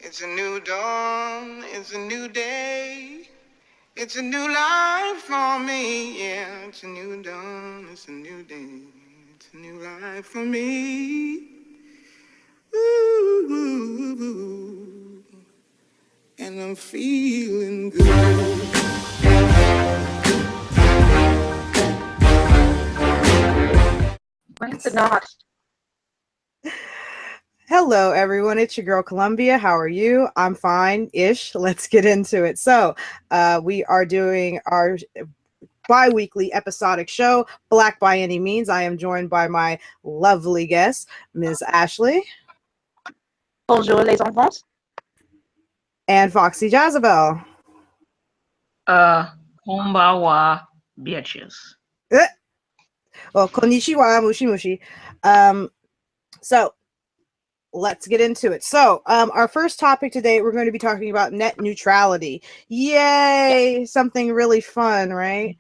It's a new dawn, it's a new day, it's a new life for me. Yeah, it's a new dawn, it's a new day, it's a new life for me. Ooh, ooh, ooh, and I'm feeling good. Why is it not? Hello, everyone. It's your girl, Columbia. How are you? I'm fine-ish. Let's get into it. So, we are doing our bi-weekly episodic show, Black by Any Means. I am joined by my lovely guest, Ms. Ashleigh. Bonjour, les enfants. And FoxyJazzabelle. Konbawa, bitches. Well, konnichiwa, mushi mushi. So, let's get into it. So, our first topic today, we're going to be talking about net neutrality. Yay! Something really fun, right?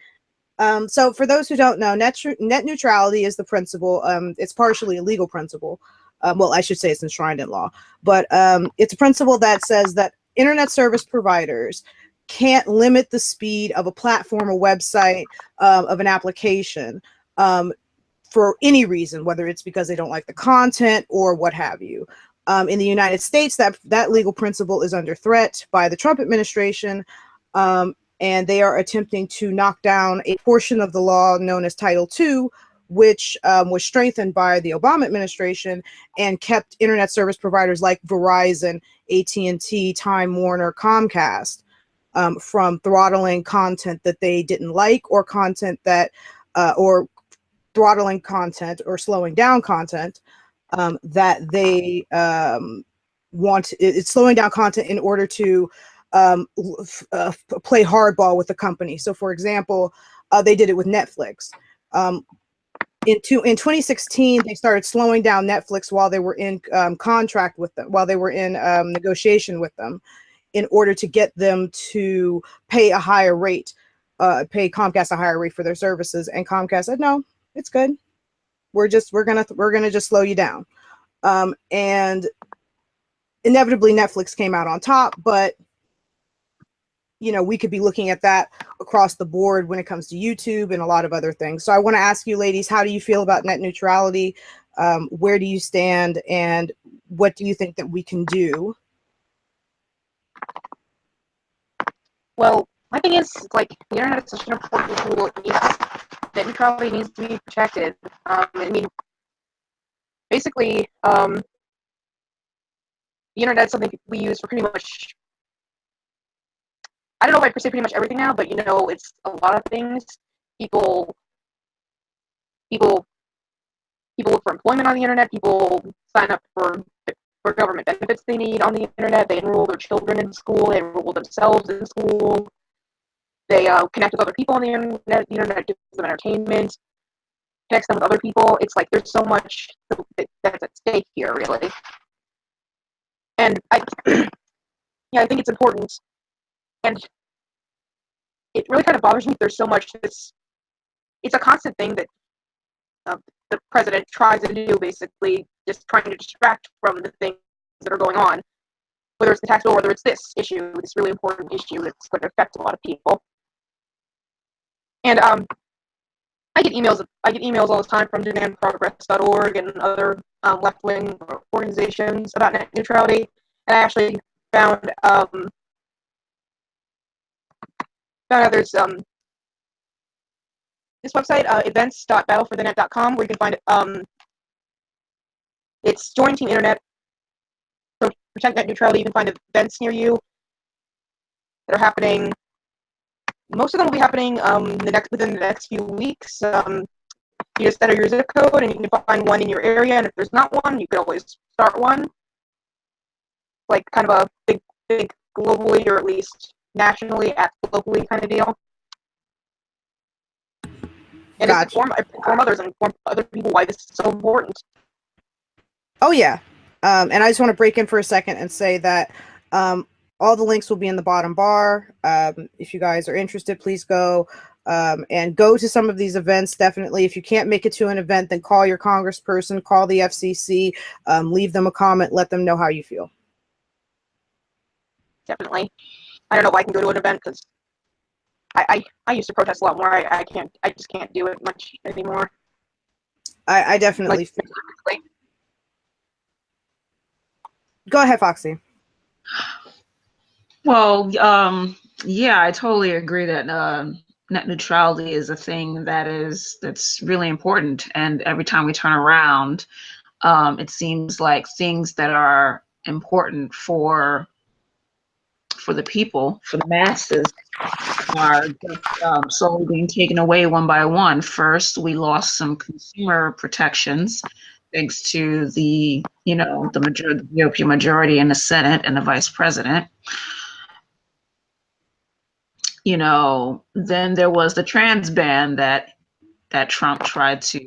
So for those who don't know, net neutrality is the principle. It's partially a legal principle. Well, I should say it's enshrined in law, but it's a principle that says that internet service providers can't limit the speed of a platform, a website, of an application for any reason, whether it's because they don't like the content or what have you. In the United States, that legal principle is under threat by the Trump administration. And they are attempting to knock down a portion of the law known as Title II, which was strengthened by the Obama administration and kept internet service providers like Verizon, AT&T, Time Warner, Comcast from throttling content that they didn't like, or content that, or throttling content or slowing down content that they want. It's slowing down content in order to play hardball with the company. So, for example, they did it with Netflix. In 2016, they started slowing down Netflix while they were in contract with them, while they were in negotiation with them, in order to get them to pay a higher rate, pay Comcast a higher rate for their services. And Comcast said, "No, it's good. We're gonna just slow you down." And inevitably, Netflix came out on top, but we could be looking at that across the board when it comes to YouTube and a lot of other things. So I want to ask you, ladies, how do you feel about net neutrality? Where do you stand, and what do you think that we can do? Well, my thing is, like, the internet is such an important tool. Net neutrality needs to be protected. I mean, basically, the internet is something we use for pretty much, I don't know if I'd say pretty much everything now, but it's a lot of things. People look for employment on the internet. People sign up for government benefits they need on the internet. They enroll their children in school. They enroll themselves in school. They connect with other people on the internet. The internet gives them entertainment, connects them with other people. It's like there's so much that's at stake here, really. And I think it's important. And it really kind of bothers me. There's so much. It's a constant thing that the president tries to do, basically, just trying to distract from the things that are going on. Whether it's the tax bill, whether it's this issue, this really important issue that's going to affect a lot of people. And I get emails all the time from demandprogress.org and other left-wing organizations about net neutrality. And I actually found out there's this website, events.battleforthenet.com, where you can find it's Join Team Internet. So protect net neutrality. You can find events near you that are happening. Most of them will be happening within the next few weeks. You just enter your zip code and you can find one in your area. And if there's not one, you can always start one. Like kind of a big globally, or at least nationally, locally kind of deal. And Gotcha. inform others and inform other people why this is so important. Oh, yeah. And I just want to break in for a second and say that all the links will be in the bottom bar. If you guys are interested, please go and go to some of these events. Definitely. If you can't make it to an event, then call your congressperson, call the FCC, leave them a comment, let them know how you feel. definitely. I don't know if I can go to an event because I used to protest a lot more. I just can't do it much anymore. I definitely. Like, Go ahead, Foxy. Well, yeah, I totally agree that net neutrality is a thing that's really important. And every time we turn around, it seems like things that are important for the people, for the masses, are just slowly being taken away one by one. First, we lost some consumer protections thanks to the the GOP majority in the Senate and the vice president. Then there was the trans ban that Trump tried to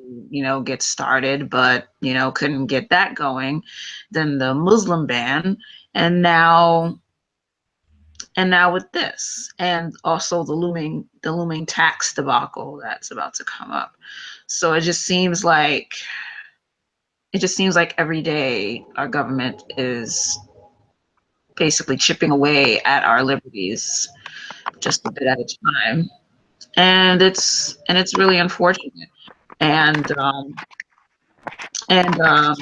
get started, but couldn't get that going. Then the Muslim ban, and now with this, and also the looming tax debacle that's about to come up. So it just seems like every day our government is basically chipping away at our liberties just a bit at a time, and it's really unfortunate. And I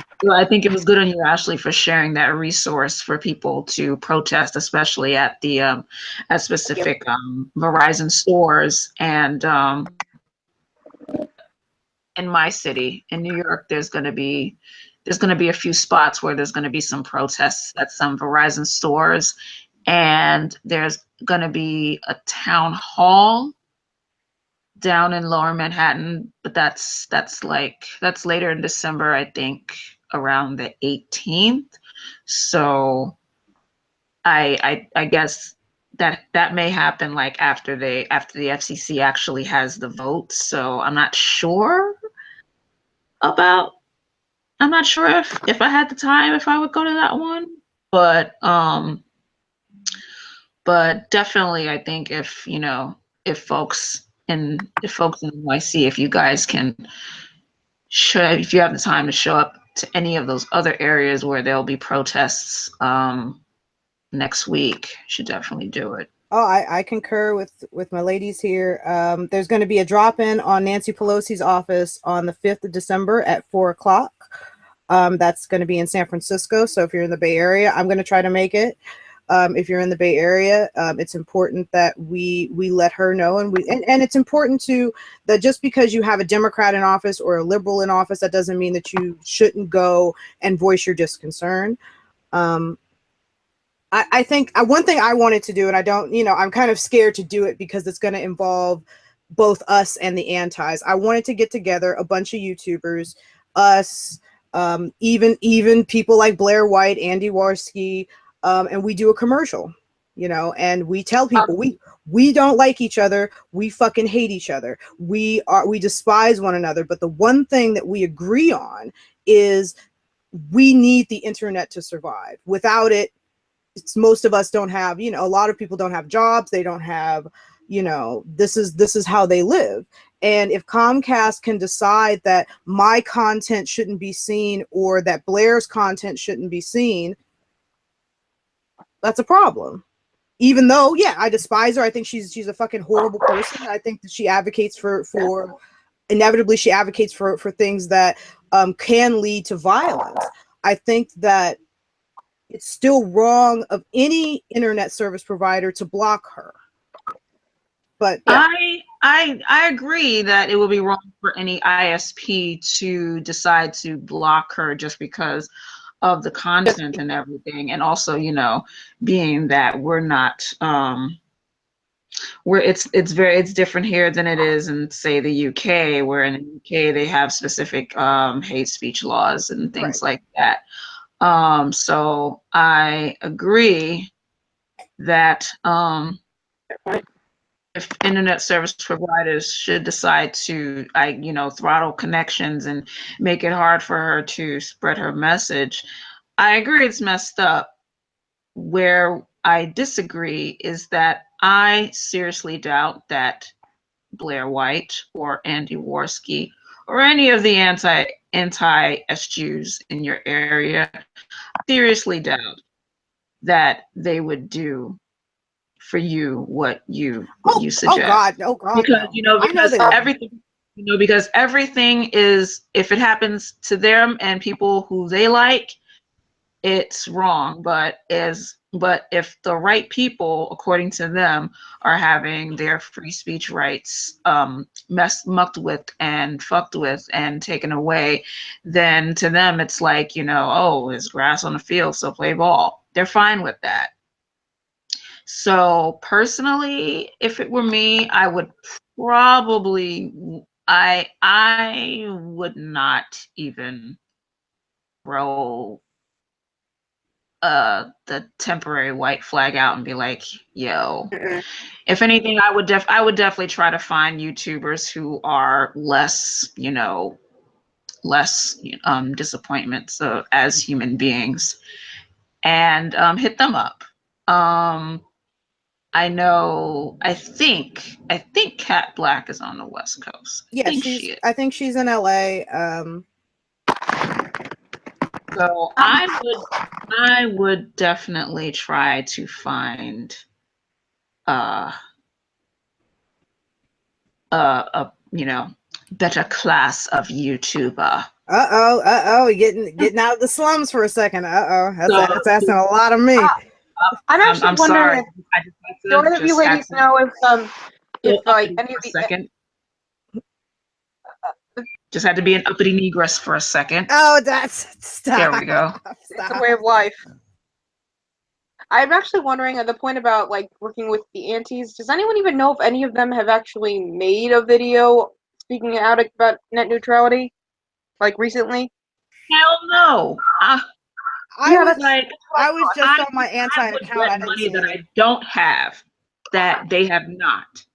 think it was good on you, Ashleigh, for sharing that resource for people to protest, especially at the at specific Verizon stores. And in my city, in New York, there's going to be a few spots where there's going to be some protests at some Verizon stores, and there's going to be a town hall down in Lower Manhattan, but that's later in December, I think, around the 18th. So I guess that may happen like after the FCC actually has the vote. So I'm not sure if I had the time, if I would go to that one. But definitely I think if folks in NYC, if you guys can if you have the time to show up to any of those other areas where there'll be protests next week, should definitely do it. Oh, I concur with my ladies here. There's going to be a drop-in on Nancy Pelosi's office on the 5th of December at 4 o'clock. That's going to be in San Francisco. So if you're in the Bay Area, I'm going to try to make it. If you're in the Bay Area, it's important that we let her know, and it's important that just because you have a Democrat in office or a liberal in office, that doesn't mean that you shouldn't go and voice your disconcern. I think one thing I wanted to do, and I don't, I'm kind of scared to do it because it's going to involve both us and the antis. I wanted to get together a bunch of YouTubers, us, even people like Blair White, Andy Warski, and we do a commercial, and we tell people we don't like each other. We fucking hate each other. We despise one another. But the one thing that we agree on is we need the internet to survive. Without it, most of us don't have, a lot of people don't have jobs. They don't have, this is how they live. And if Comcast can decide that my content shouldn't be seen or that Blair's content shouldn't be seen, that's a problem. Even though, yeah, I despise her. I think she's a fucking horrible person. I think that she advocates for inevitably she advocates for things that can lead to violence. I think that it's still wrong of any internet service provider to block her. But yeah. I agree that it would be wrong for any ISP to decide to block her just because of the content and everything, and also being that we're not it's different here than it is in, say, the UK, where in the UK they have specific hate speech laws and things like that. So I agree that if internet service providers should decide to throttle connections and make it hard for her to spread her message, I agree it's messed up. Where I disagree is that I seriously doubt that Blair White or Andy Warski or any of the anti-SJUs in your area, seriously doubt that they would do for you what you suggest. Oh God, Because no. I know they wouldn't. everything is, if it happens to them and people who they like, it's wrong. But if the right people, according to them, are having their free speech rights mucked with and fucked with and taken away, then to them it's like, oh, there's grass on the field, so play ball. They're fine with that. So personally, if it were me, I would probably, I would not even throw the temporary white flag out and be like, yo. If anything, I would definitely try to find YouTubers who are less disappointments as human beings, and hit them up. I think Cat Black is on the West Coast. I think she's in LA. So I would definitely try to find a better class of YouTuber. Getting out of the slums for a second. That's asking a lot of me. I'm actually wondering if do any of you ladies know if like any of the second. Just had to be an uppity negress for a second. Oh, stop. There we go. It's a way of life. I'm actually wondering at the point about like working with the aunties. Does anyone even know if any of them have actually made a video speaking out about net neutrality, like recently? Hell no. I was just on my anti-account. Money that I don't have, that they have not.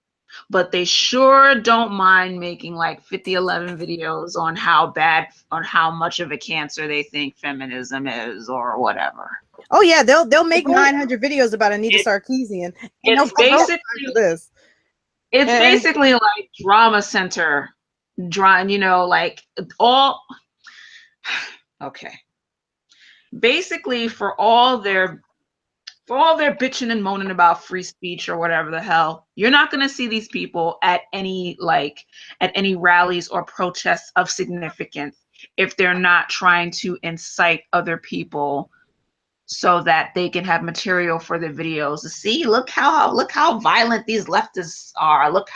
But they sure don't mind making like 50-11 videos on how much of a cancer they think feminism is or whatever. Oh yeah, they'll make 900 videos about Anita Sarkeesian. It's basically like drama center, like all. Okay. Basically, for all their bitching and moaning about free speech or whatever the hell, you're not going to see these people at any rallies or protests of significance if they're not trying to incite other people so that they can have material for their videos to see. Look how violent these leftists are. Look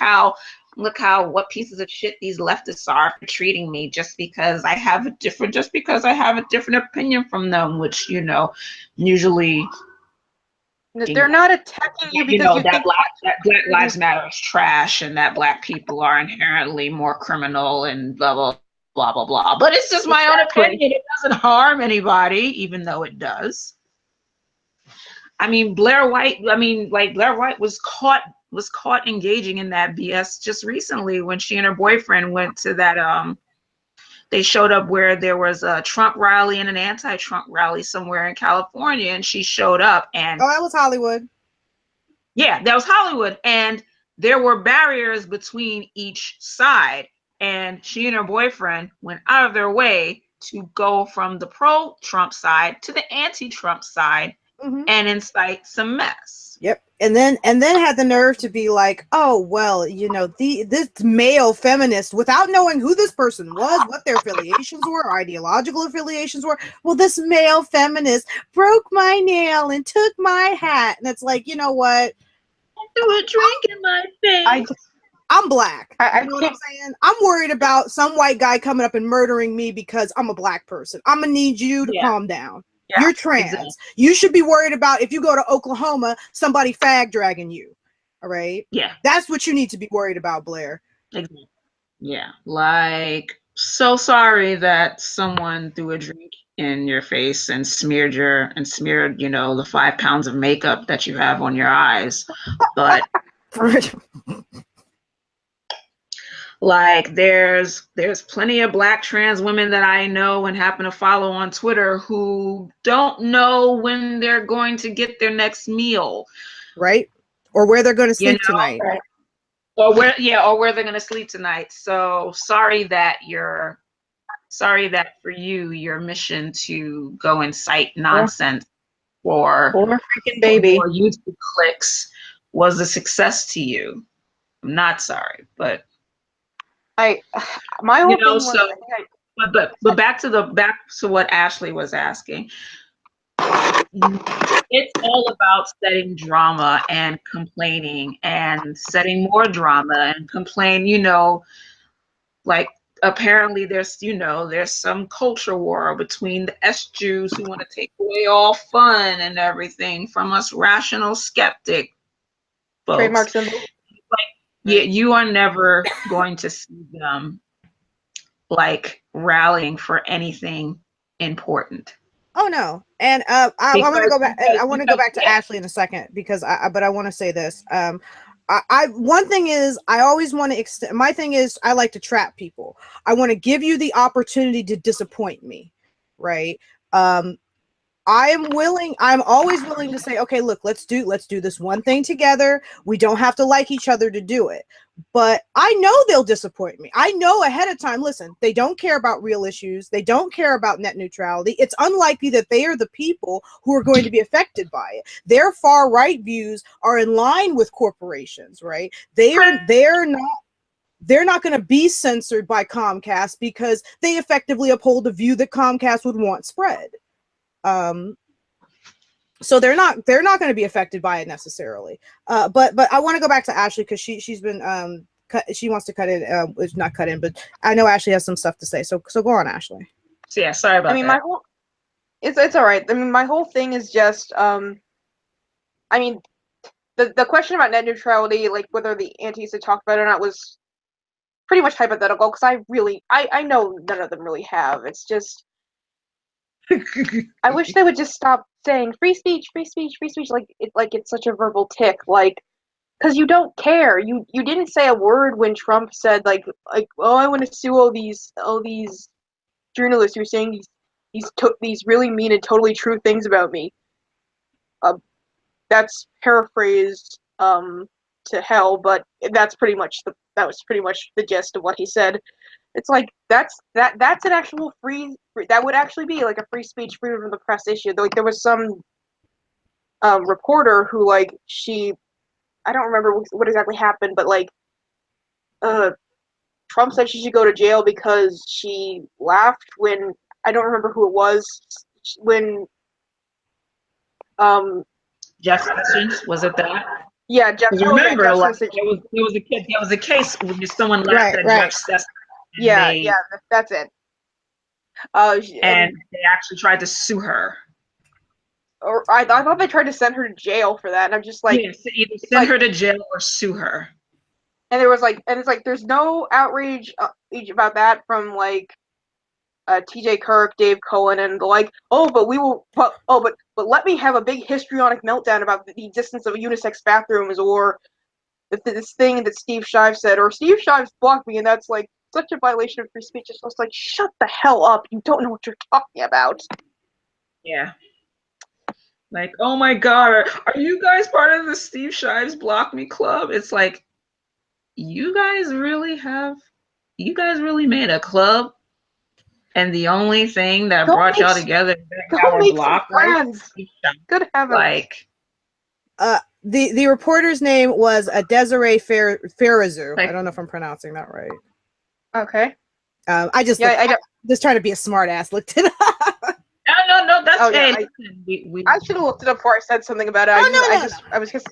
what pieces of shit these leftists are for treating me just because I have a different opinion from them, which usually they're not attacking you because that Black Lives Matter is trash and that Black people are inherently more criminal and blah blah blah blah blah. But it's just my own opinion. It doesn't harm anybody, even though it does. I mean, Blair White was caught engaging in that BS just recently when she and her boyfriend went to that they showed up where there was a Trump rally and an anti-Trump rally somewhere in California, and she showed up and that was Hollywood. Yeah, that was Hollywood, and there were barriers between each side, and she and her boyfriend went out of their way to go from the pro-Trump side to the anti-Trump side and incite some mess. Yep. And then had the nerve to be like, oh, well, this male feminist, without knowing who this person was, what their affiliations were, ideological affiliations were. Well, this male feminist broke my nail and took my hat. And it's like, you know what? Threw a drink in my face. I'm Black. You know what I'm saying? I'm worried about some white guy coming up and murdering me because I'm a Black person. I'm going to need you to calm down. Yeah, you're trans. Exactly. You should be worried about if you go to Oklahoma, somebody fag dragging you. All right? Yeah. That's what you need to be worried about, Blair. Exactly. Yeah. Like, so sorry that someone threw a drink in your face and smeared the 5 pounds of makeup that you have on your eyes. But like there's plenty of Black trans women that I know and happen to follow on Twitter who don't know when they're going to get their next meal, right? Or where they're going to sleep tonight, or where they're going to sleep tonight. So sorry that for you, your mission to go incite nonsense for Poor freaking baby. more YouTube clicks was a success to you. I'm not sorry, but My whole thing was, so but back to what Ashleigh was asking. It's all about setting drama and complaining and setting more drama and complain, like apparently there's some culture war between the S Jews who want to take away all fun and everything from us rational skeptic folks. Trademark symbol. Yeah, you are never going to see them like rallying for anything important. Oh no, and I want to go back. I want to go back to Ashleigh in a second because but I want to say this. One thing is I always want to extend. My thing is I like to trap people. I want to give you the opportunity to disappoint me, right? I'm always willing to say, okay, look, let's do this one thing together. We don't have to like each other to do it. But I know they'll disappoint me. I know ahead of time, listen, they don't care about real issues. They don't care about net neutrality. It's unlikely that they are the people who are going to be affected by it. Their far right views are in line with corporations, right? They're not going to be censored by Comcast because they effectively uphold a view that Comcast would want spread. So they're not going to be affected by it necessarily. But I want to go back to Ashleigh because she's been she wants to cut in, not cut in, but I know Ashleigh has some stuff to say. So go on, Ashleigh. So yeah, sorry about that. It's all right. I mean, my whole thing is just the question about net neutrality, like whether the antis had talked about it or not, was pretty much hypothetical because I know none of them really have. It's just I wish they would just stop saying free speech, free speech, free speech, like it's such a verbal tick, like because you don't care. You didn't say a word when Trump said like oh, I want to sue all these journalists who are saying these really mean and totally true things about me. That's paraphrased to hell, but that was pretty much the gist of what he said. It's like that's an actual that would actually be like a free speech, freedom of the press issue. Like there was some reporter who I don't remember what exactly happened, but like Trump said she should go to jail because she laughed when I don't remember who it was when Jeff Sessions, was it that? Yeah, Jeff. Remember, Jeff like, there was a case when someone laughed at Jeff Sessions. Yeah, that's it. And they actually tried to sue her. Or I thought they tried to send her to jail for that, and I'm just like, either send her to jail or sue her. And it's like there's no outrage about that from like T.J. Kirk, Dave Cohen, and but let me have a big histrionic meltdown about the existence of unisex bathrooms or this thing that Steve Shives said, or Steve Shives blocked me, and that's like such a violation of free speech. It's just like, shut the hell up! You don't know what you're talking about. Yeah. Like, oh my God, are you guys part of the Steve Shives Block Me Club? It's like, you guys really made a club, and the only thing that brought y'all together is our block, right? Good heavens! Like, the reporter's name was Desiree Ferrazu. I don't know if I'm pronouncing that right. Okay. I just trying to be a smart ass. Looked it up. No, that's okay. I should have looked it up before I said something about it. I was just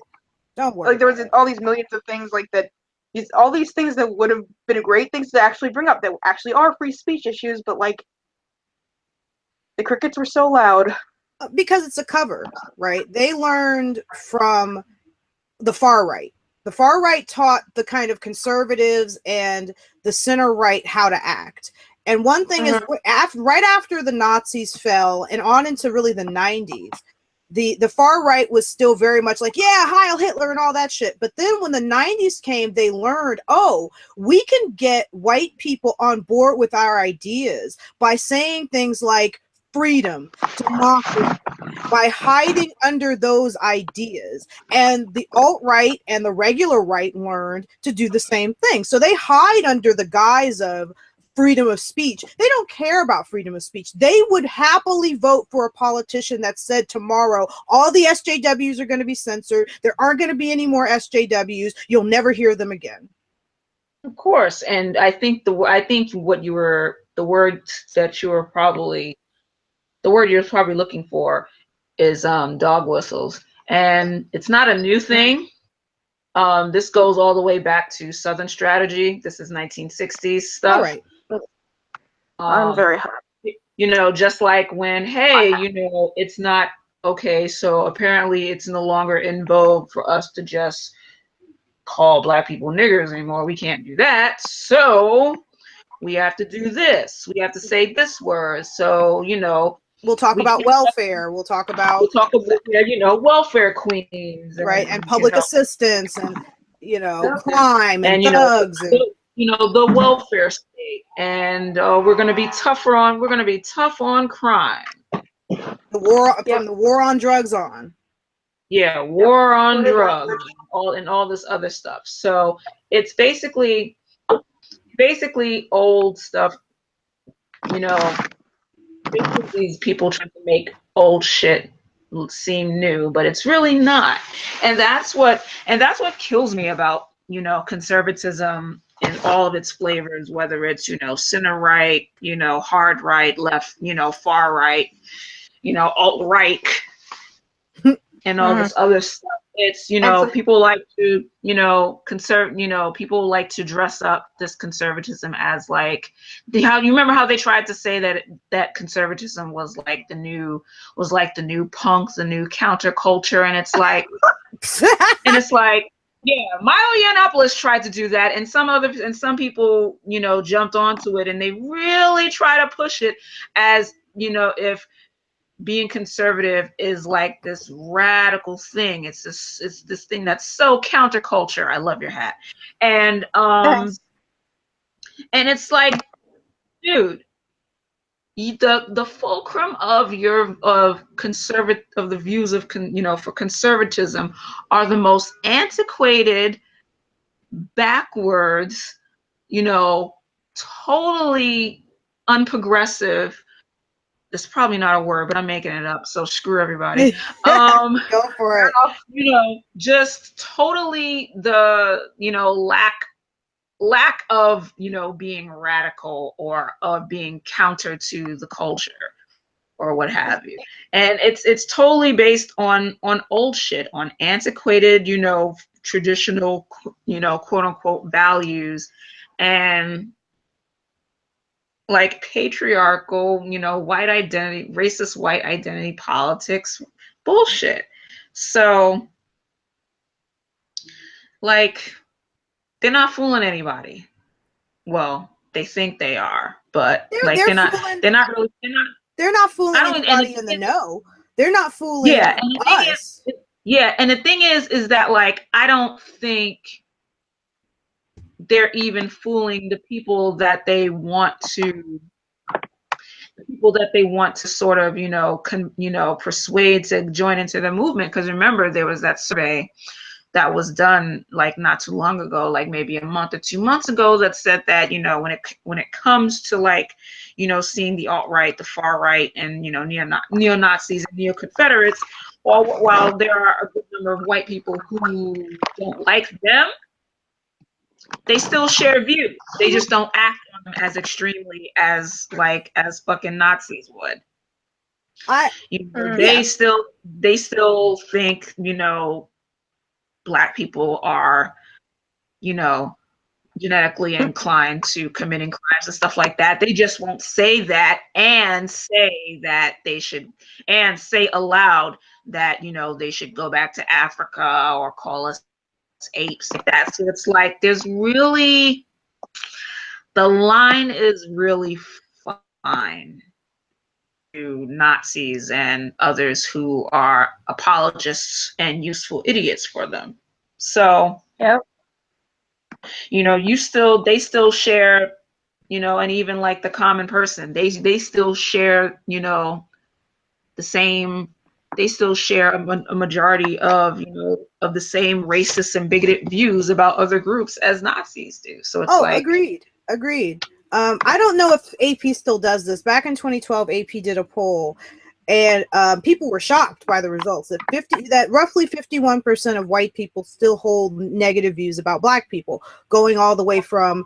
don't worry. Like there was all these millions of things like that. All these things that would have been great things to actually bring up that actually are free speech issues, but like the crickets were so loud. Because it's a cover, right? They learned from the far right. The far right taught the kind of conservatives and the center right how to act. And one thing is, right after the Nazis fell and on into really the 90s, the far right was still very much like, yeah, Heil Hitler and all that shit. But then when the 90s came, they learned, oh, we can get white people on board with our ideas by saying things like freedom, democracy, by hiding under those ideas. And the alt-right and the regular right learned to do the same thing. So they hide under the guise of freedom of speech. They don't care about freedom of speech. They would happily vote for a politician that said tomorrow all the SJWs are going to be censored. There aren't going to be any more SJWs. You'll never hear them again. Of course, and I think the word you're probably looking for is dog whistles, and it's not a new thing. This goes all the way back to Southern strategy. This is 1960s stuff. All right. I'm very happy. You know, just like when, hey, you know, it's not okay, so apparently it's no longer in vogue for us to just call black people niggers anymore. We can't do that. So we have to do this. We have to say this word. So, you know, we'll talk about welfare. We'll talk about you know, welfare queens, right, and public assistance, and you know, crime and thugs, you know, the welfare state, and we're going to be tough on crime. The war from the war on drugs on. Yeah, war on drugs, and all this other stuff. So it's basically old stuff, you know. These people trying to make old shit seem new, but it's really not. And that's what kills me about, you know, conservatism in all of its flavors, whether it's, you know, center right, you know, hard right, left, you know, far right, you know, alt right, and all this other stuff. It's, you know, people like to, you know, people like to dress up this conservatism as like you remember how they tried to say that conservatism was like the new punk, the new counterculture, and it's like yeah, Milo Yiannopoulos tried to do that, and some people, you know, jumped onto it, and they really try to push it as, you know, if being conservative is like this radical thing. It's this thing that's so counterculture. I love your hat. And it's like, dude, the fulcrum of the views of for conservatism are the most antiquated, backwards, you know, totally unprogressive. It's probably not a word, but I'm making it up, so screw everybody. Go for it. You know, just totally the, you know, lack of, you know, being radical or of being counter to the culture or what have you. And it's totally based on old shit, on antiquated, you know, traditional, you know, quote unquote values, and like patriarchal, you know, racist white identity politics bullshit. So, like, they're not fooling anybody. Well, they think they are, but they're not fooling anybody in the know. They're not fooling us. And the thing is that, like, I don't think they're even fooling the people that they want to sort of, you know, persuade to join into the movement. Because remember, there was that survey that was done like not too long ago, like maybe a month or 2 months ago, that said that, you know, when it comes to, like, you know, seeing the alt-right, the far right, and, you know, neo-Nazis and neo-Confederates, while there are a good number of white people who don't like them, they still share views. They just don't act on them as extremely as fucking Nazis would. They still think, you know, Black people are, you know, genetically inclined to committing crimes and stuff like that. They just won't say that, and say that they should, and say aloud that, you know, they should go back to Africa or call us apes like that. So it's like there's really, the line is really fine to Nazis and others who are apologists and useful idiots for them. So yep. You know, they still share, you know, and even like the common person, they still share, you know, they still share a majority of, you know, of the same racist and bigoted views about other groups as Nazis do. So it's agreed. I don't know if AP still does this. Back in 2012, AP did a poll, and people were shocked by the results that roughly 51% of white people still hold negative views about Black people, going all the way from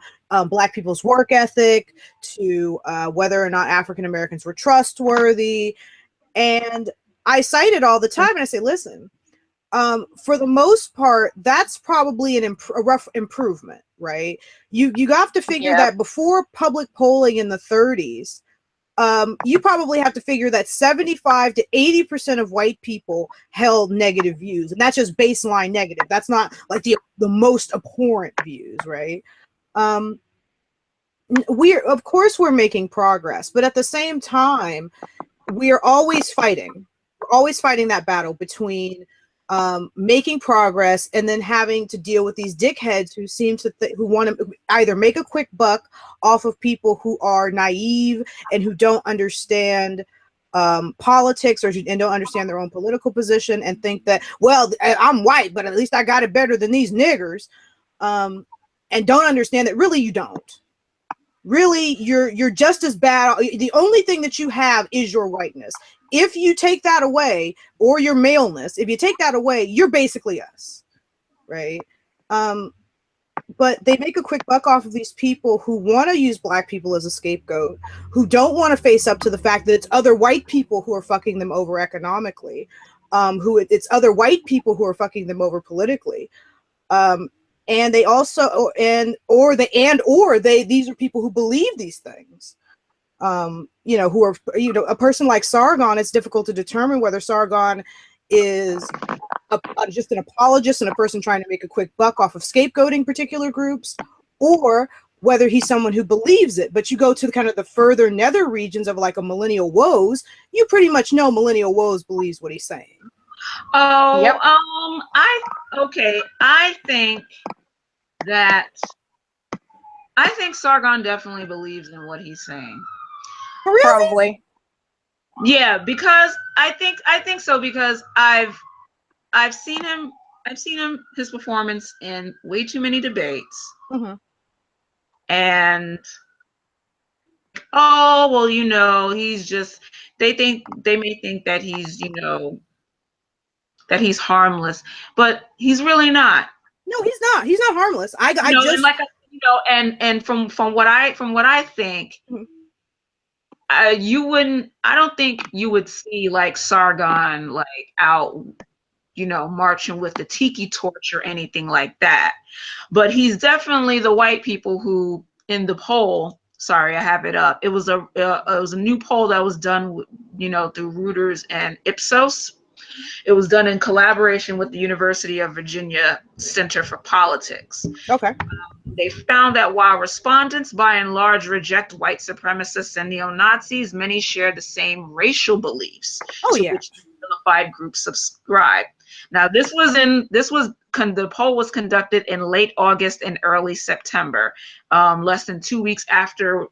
Black people's work ethic to whether or not African Americans were trustworthy. And I cite it all the time, and I say, listen, for the most part, that's probably a rough improvement, right? You have to figure that before public polling in the 30s, you probably have to figure that 75 to 80% of white people held negative views, and that's just baseline negative. That's not like the most abhorrent views, right? Of course we're making progress, but at the same time, we are always fighting. We're always fighting that battle between making progress and then having to deal with these dickheads who seem to who want to either make a quick buck off of people who are naive and who don't understand politics and don't understand their own political position and think that, well, I'm white, but at least I got it better than these niggers, and don't understand that really you don't. Really, you're just as bad. The only thing that you have is your whiteness. If you take that away, or your maleness, if you take that away, you're basically us, right? But they make a quick buck off of these people who want to use Black people as a scapegoat, who don't want to face up to the fact that it's other white people who are fucking them over economically, it's other white people who are fucking them over politically. And they also these are people who believe these things. Who are, a person like Sargon, it's difficult to determine whether Sargon is just an apologist and a person trying to make a quick buck off of scapegoating particular groups, or whether he's someone who believes it. But you go to kind of the further nether regions of like a Millennial Woes, you pretty much know Millennial Woes believes what he's saying. Oh, yep. I think Sargon definitely believes in what he's saying. Really? Probably. Yeah, because I think so, because I've seen his performance in way too many debates. Mm-hmm. And he's just, they may think that he's, that he's harmless, but he's really not. No, he's not. He's not harmless. And from what I think, mm-hmm. I don't think you would see like Sargon like out, marching with the tiki torch or anything like that. But he's definitely the white people who, in the poll, sorry, I have it up. It was a new poll that was done, through Reuters and Ipsos. It was done in collaboration with the University of Virginia Center for Politics. Okay. They found that while respondents by and large reject white supremacists and neo-Nazis, many share the same racial beliefs to which the unified group subscribe. Now, the poll was conducted in late August and early September, less than 2 weeks after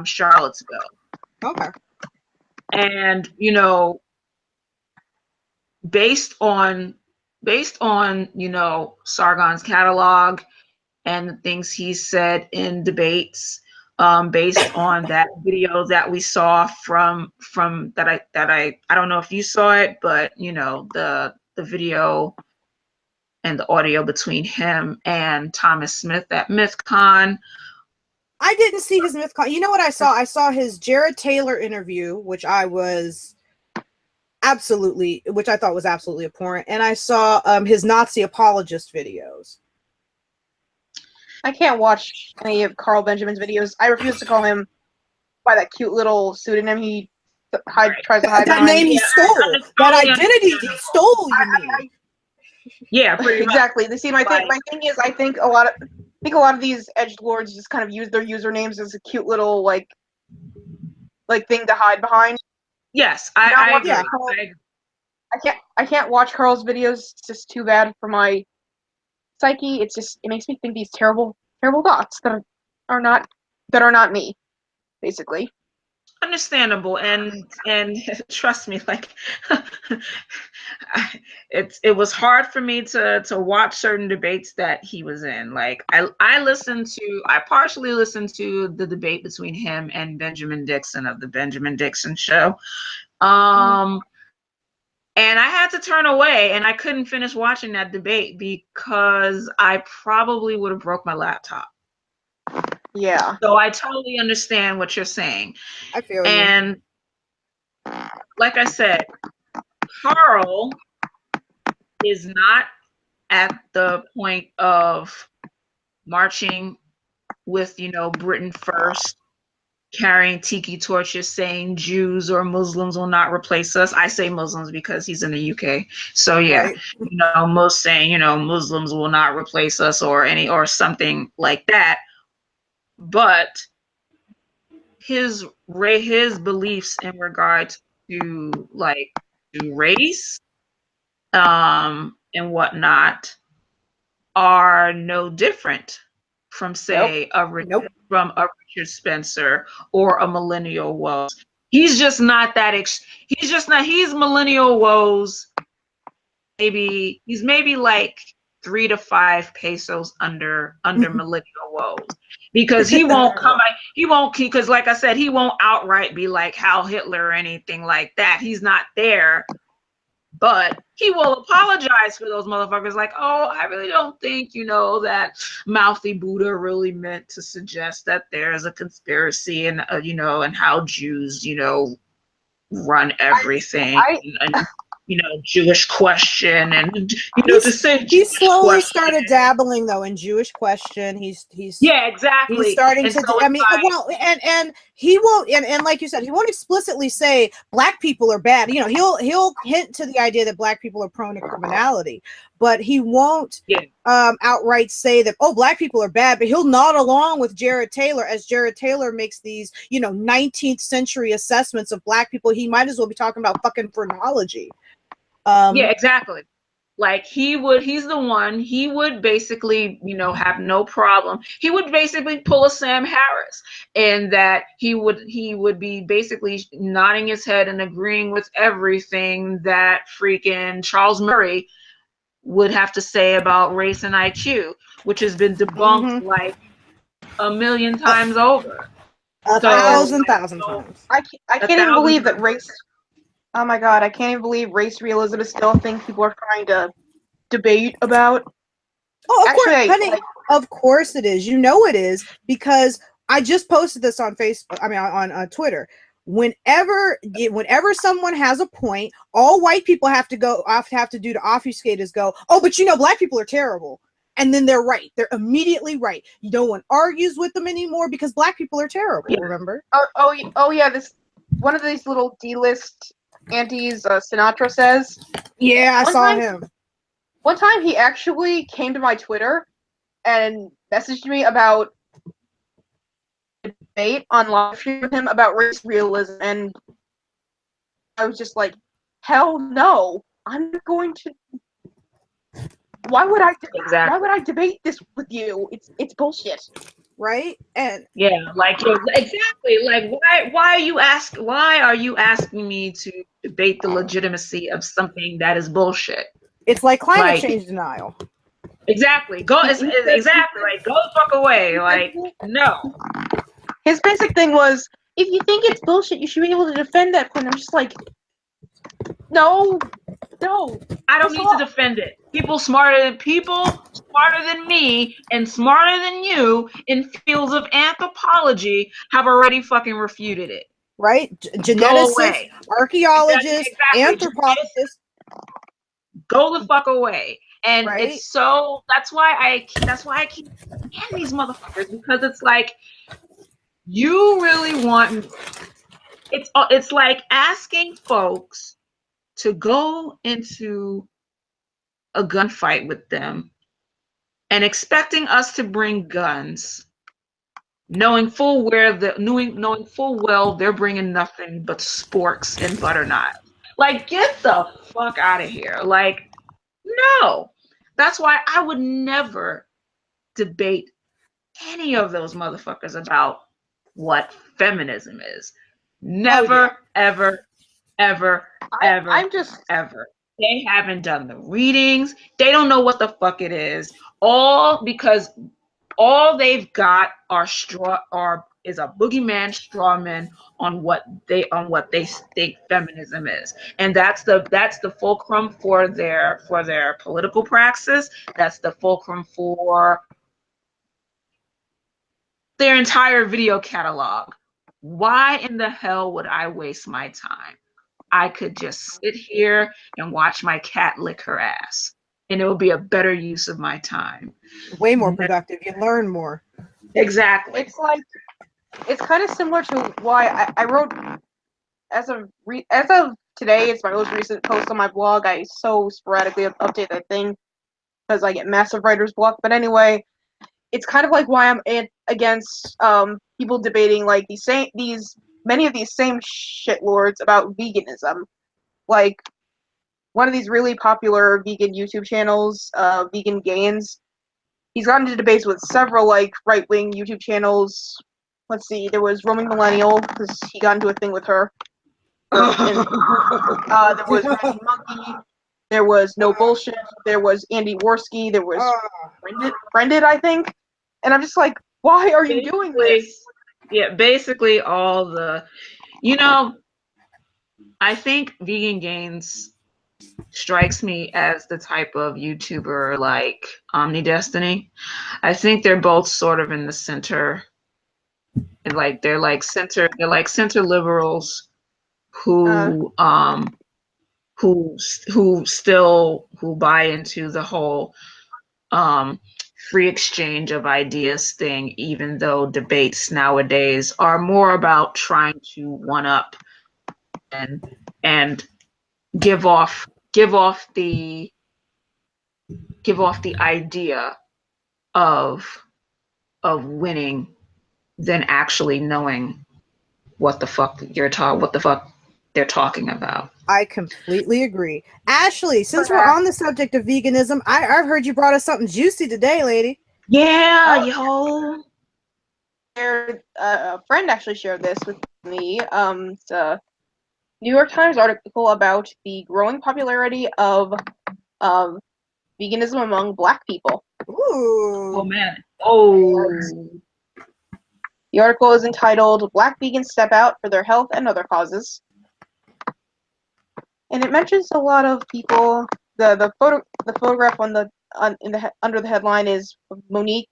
Charlottesville. Okay. And based on Sargon's catalog and the things he said in debates, based on that video that we saw from that I don't know if you saw it, but the video and the audio between him and Thomas Smith at MythCon. I didn't see his MythCon. You know what I saw? I saw his Jared Taylor interview, which I thought was absolutely abhorrent, and I saw his Nazi apologist videos. I can't watch any of Carl Benjamin's videos. I refuse to call him by that cute little pseudonym he tries to hide that behind. Name he stole. That identity he stole, you mean? Yeah, pretty exactly. much. See, my thing is, I think a lot of these edgelords just kind of use their usernames as a cute little like thing to hide behind. Yes, I agree. I can't watch Carl's videos. It's just too bad for my psyche. It makes me think these terrible thoughts that are not me, basically. understandable, and trust me, like it was hard for me to watch certain debates that he was in. Like I partially listened to the debate between him and Benjamin Dixon of the Benjamin Dixon Show. And I had to turn away, and I couldn't finish watching that debate because I probably would have broke my laptop. Yeah. So I totally understand what you're saying. I feel and like I said, Carl is not at the point of marching with, Britain first, carrying tiki torches, saying Jews or Muslims will not replace us. I say Muslims because he's in the UK. So yeah, Right. most saying, Muslims will not replace us or something like that. But his beliefs in regards to race and whatnot are no different from, say, from a Richard Spencer or a Millennial Woes. He's just not that. He's Millennial Woes. He's maybe like 3 to 5 pesos under Millennial Woes, because he won't come. Because like I said, he won't outright be like Heil Hitler or anything like that. He's not there. But he will apologize for those motherfuckers, like, oh, I really don't think, that mouthy Buddha really meant to suggest that there's a conspiracy and, and how Jews, run everything. And Jewish question, and to say he slowly started dabbling though in Jewish question. He's exactly. He's starting to. So and he won't. And like you said, he won't explicitly say black people are bad. He'll hint to the idea that black people are prone to criminality, but he won't outright say that black people are bad. But he'll nod along with Jared Taylor as Jared Taylor makes these 19th century assessments of black people. He might as well be talking about fucking phrenology. Exactly. Like he would basically, have no problem. He would basically pull a Sam Harris, in that he would be basically nodding his head and agreeing with everything that freaking Charles Murray would have to say about race and IQ, which has been debunked like a million times over. A thousand times. I can't even believe that race. Oh my god, I can't even believe race realism is still a thing people are trying to debate about. Oh, of course, honey, of course it is. It is, because I just posted this on Facebook. I mean, on Twitter. Whenever someone has a point, all white people have to do to obfuscate is go, oh, but black people are terrible. And then they're right. They're immediately right. No one argues with them anymore because black people are terrible, remember? Oh yeah, this one of these little D-list antis, Sinatra says. Yeah, I saw him. One time he actually came to my Twitter and messaged me about a debate on live stream with him about race realism, and I was just like, hell no, I'm not going to. Why would I debate this with you? It's bullshit. Right? And exactly. Like why are you asking me to debate the legitimacy of something that is bullshit? It's like climate change denial. Exactly. Exactly. Like, go the fuck away. Like, no. His basic thing was, if you think it's bullshit, you should be able to defend that point. I'm just like, no. I don't need to defend it. People smarter than me and smarter than you in fields of anthropology have already fucking refuted it. Right? Geneticists, archaeologists, anthropologists. Go the fuck away. And it's so that's why I keep getting these motherfuckers, because it's like, you really want, it's like asking folks to go into a gunfight with them and expecting us to bring guns, knowing full well they're bringing nothing but sporks and butter knives. Like, get the fuck out of here. Like, no. That's why I would never debate any of those motherfuckers about what feminism is. Never, ever, ever, ever, I'm just ever. They haven't done the readings. They don't know what the fuck it is. All because all they've got is a boogeyman straw man on what they think feminism is, and that's the fulcrum for their political praxis. That's the fulcrum for their entire video catalog. Why in the hell would I waste my time? I could just sit here and watch my cat lick her ass, and it would be a better use of my time. Way more productive. You learn more. Exactly. it's kind of similar to why I wrote as of today. It's my most recent post on my blog. I so sporadically update that thing because I get massive writer's block. But anyway, it's kind of like why I'm against people debating like many of these same shitlords about veganism. Like one of these really popular vegan YouTube channels, Vegan Gains. He's gotten into debates with several like right-wing YouTube channels. Let's see, there was Roaming Millennial because he got into a thing with her. There was Randy Monkey. There was No Bullshit. There was Andy Worski. There was Friended, I think. And I'm just like, why are you doing this? Yeah, basically all the, I think Vegan Gains strikes me as the type of YouTuber like Omni Destiny. I think they're both sort of in the center. And they're like center liberals who buy into the whole free exchange of ideas thing, even though debates nowadays are more about trying to one up and give off the idea of winning than actually knowing what the fuck they're talking about. I completely agree. Ashleigh, since we're on the subject of veganism, I've heard you brought us something juicy today, lady. Yeah, yo. A friend actually shared this with me. It's a New York Times article about the growing popularity of veganism among Black people. Ooh. Oh man. Oh. The article is entitled "Black Vegans Step Out for Their Health and Other Causes." And it mentions a lot of people. The photograph under the headline is Monique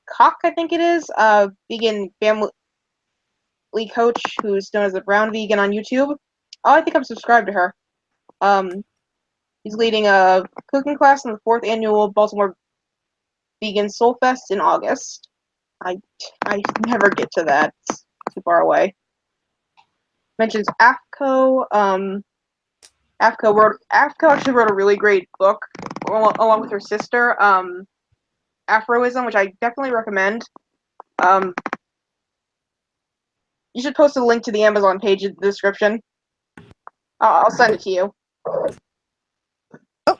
Koch, I think it is, a vegan family coach who's known as the Brown Vegan on YouTube. Oh, I think I'm subscribed to her. He's leading a cooking class in the 4th annual Baltimore Vegan Soul Fest in August. I never get to that. It's too far away. Mentions AFCO. AFCO actually wrote a really great book along with her sister, Afroism, which I definitely recommend. You should post a link to the Amazon page in the description. I'll send it to you. Oh,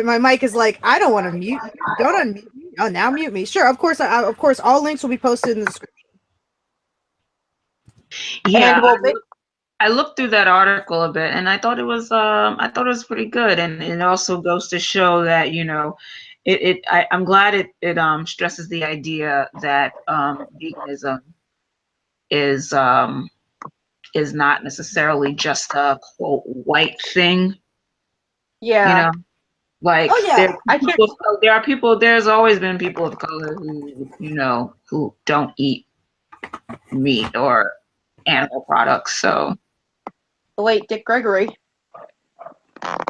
my mic is like, I don't want to mute. Don't unmute me. Oh, now mute me. Sure, of course. Of course, all links will be posted in the description. Yeah, I looked through that article a bit, and I thought it was pretty good, and it also goes to show that I'm glad it stresses the idea that veganism is not necessarily just a quote white thing. Yeah. Like, oh yeah, there's always been people of color who don't eat meat or animal products. So the late Dick Gregory.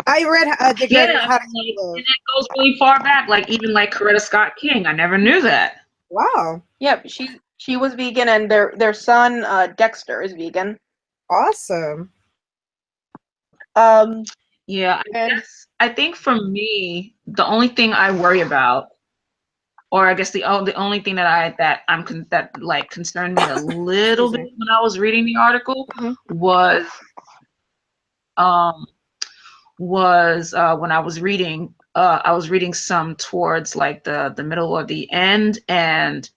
I read Dick Gregory's How to Eat Live. And it goes really far back, like even like Coretta Scott King. I never knew that. Wow. Yep, she was vegan, and their son Dexter is vegan. Awesome. Yeah, I think for me, the only thing I worry about, or I guess the only thing that concerned me a little bit when I was reading the article was when I was reading some towards like the middle or the end, and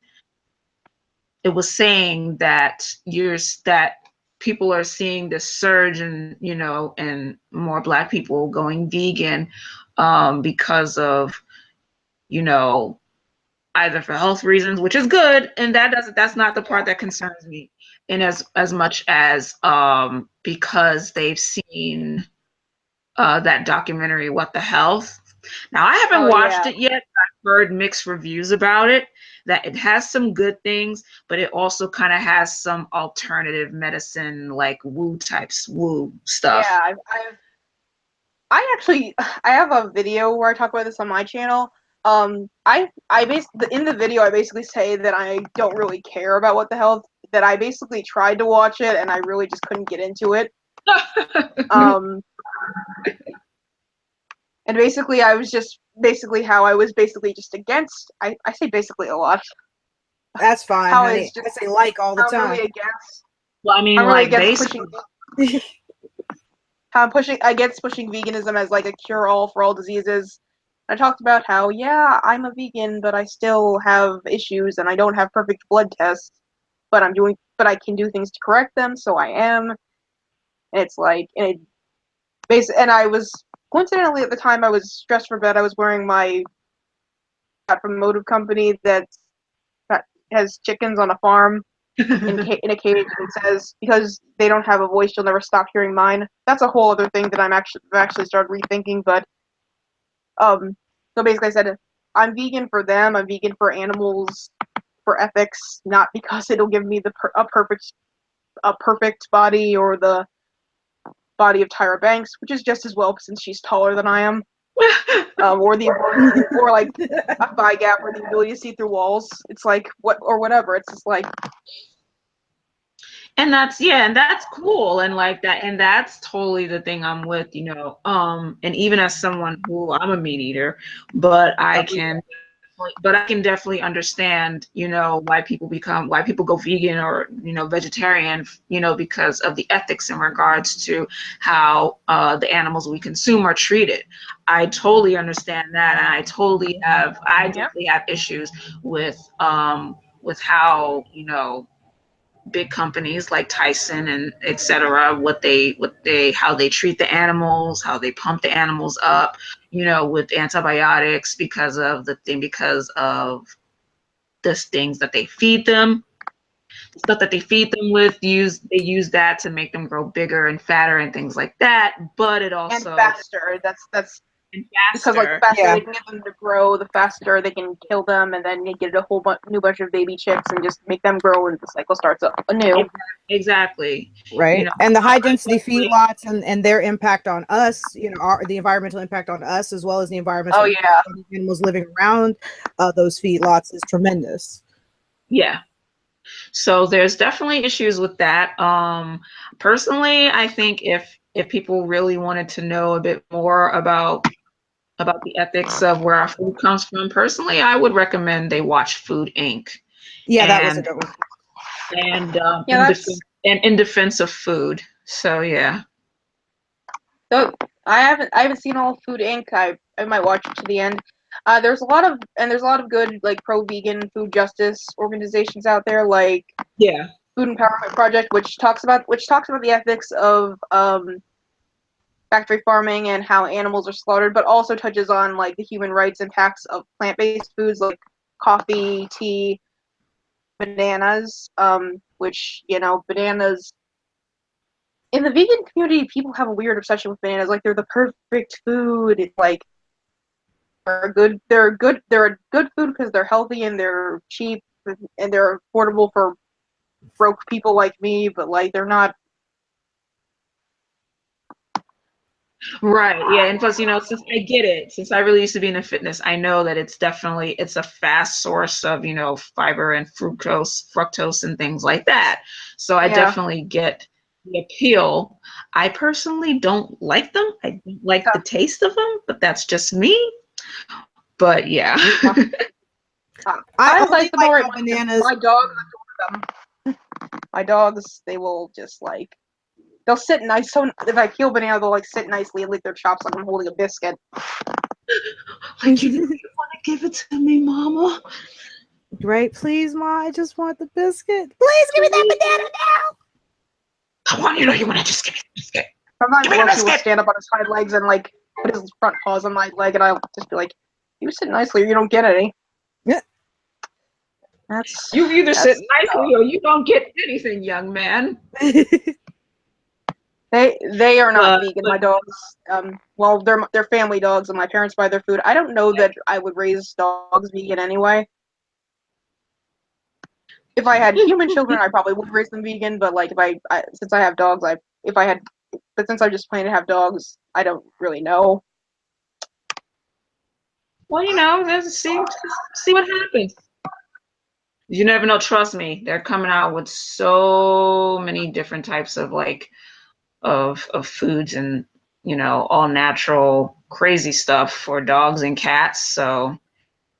it was saying that that people are seeing this surge in, you know, and more Black people going vegan because of, you know, either for health reasons, which is good, and that's not the part that concerns me, and as much as because they've seen that documentary, What the Health. Now, I haven't watched it yet. I've heard mixed reviews about it, that it has some good things, but it also kind of has some alternative medicine, like woo stuff. Yeah, I have a video where I talk about this on my channel. In the video I basically say that I don't really care about What the Health, that I basically tried to watch it and I really just couldn't get into it. And basically I was just how I was basically just against, I say basically a lot. That's fine, honey. I say like all the time. Really against. Well, I mean, I'm really against pushing. I'm against pushing veganism as like a cure-all for all diseases. I talked about how, yeah, I'm a vegan, but I still have issues and I don't have perfect blood tests, but I can do things to correct them, so I am. And it's like, and I was, coincidentally at the time I was stressed for bed, I was wearing my from Motive Company that has chickens on a farm in a cage, and says, because they don't have a voice, you'll never stop hearing mine. That's a whole other thing that I've actually started rethinking, but so basically I said, I'm vegan for them, I'm vegan for animals, for ethics, not because it'll give me a perfect body, or the body of Tyra Banks, which is just as well since she's taller than I am. Or like a thigh gap, or the ability to see through walls. It's like whatever. It's just like, and that's cool, and like that, and that's totally the thing I'm with, you know. And even as someone who, I'm a meat eater, but I can definitely understand, you know, why people go vegan or, you know, vegetarian, you know, because of the ethics in regards to how the animals we consume are treated. I totally understand that, and I definitely have issues with how, you know, big companies like Tyson and etc., how they treat the animals, how they pump the animals up, you know, with antibiotics because of the things that they feed them, the stuff that they feed them with. They use that to make them grow bigger and fatter and things like that. But it also, and faster. That's and faster. Because like the faster they can get them to grow, the faster they can kill them, and then you get a whole new bunch of baby chicks and just make them grow, and the cycle starts up anew. Exactly. Right. You know, and the high density feedlots and their impact on us, you know, the environmental impact on us, as well as the environmental impact on the animals living around those feedlots, is tremendous. Yeah. So there's definitely issues with that. Personally, I think if people really wanted to know a bit more about the ethics of where our food comes from, personally, I would recommend they watch Food Inc. Yeah, that was a good one. And in defense of food. So yeah. So I haven't seen all Food Inc. I might watch it to the end. There's a lot of good like pro-vegan food justice organizations out there, like Food Empowerment Project, which talks about the ethics of factory farming and how animals are slaughtered, but also touches on like the human rights impacts of plant-based foods like coffee, tea, bananas, which, you know, bananas in the vegan community, people have a weird obsession with bananas, like they're the perfect food. It's like they're a good food because they're healthy and they're cheap and they're affordable for broke people like me, but like they're not. Right. Yeah. And plus, you know, since I get it, since I really used to be into fitness, I know that it's a fast source of, you know, fiber and fructose and things like that. So I definitely get the appeal. I personally don't like them. I don't like the taste of them, but that's just me. But yeah. I like them already. Bananas. My dogs adore them. My dogs, they will just like, they'll sit nice. So if I peel banana, they'll like sit nicely and lick their chops like I'm holding a biscuit. Like, you want to give it to me, Mama? Right? Please, Ma, I just want the biscuit. Please give me that banana now. Come on, you want to just give me the biscuit. Sometimes Give me the Loki will biscuit. stand up on his hind legs and like put his front paws on my leg, and I'll just be like, "You sit nicely, or you don't get any." Yeah. You either sit That's nicely or you don't get anything, young man. they are not vegan. But My dogs, well, they're family dogs, and my parents buy their food. I don't know that I would raise dogs vegan anyway. If I had human children, I probably would raise them vegan. But like, since I have dogs, but since I just plan to have dogs, I don't really know. well, let's see what happens. You never know. Trust me, they're coming out with so many different types of like of foods and all natural crazy stuff for dogs and cats. So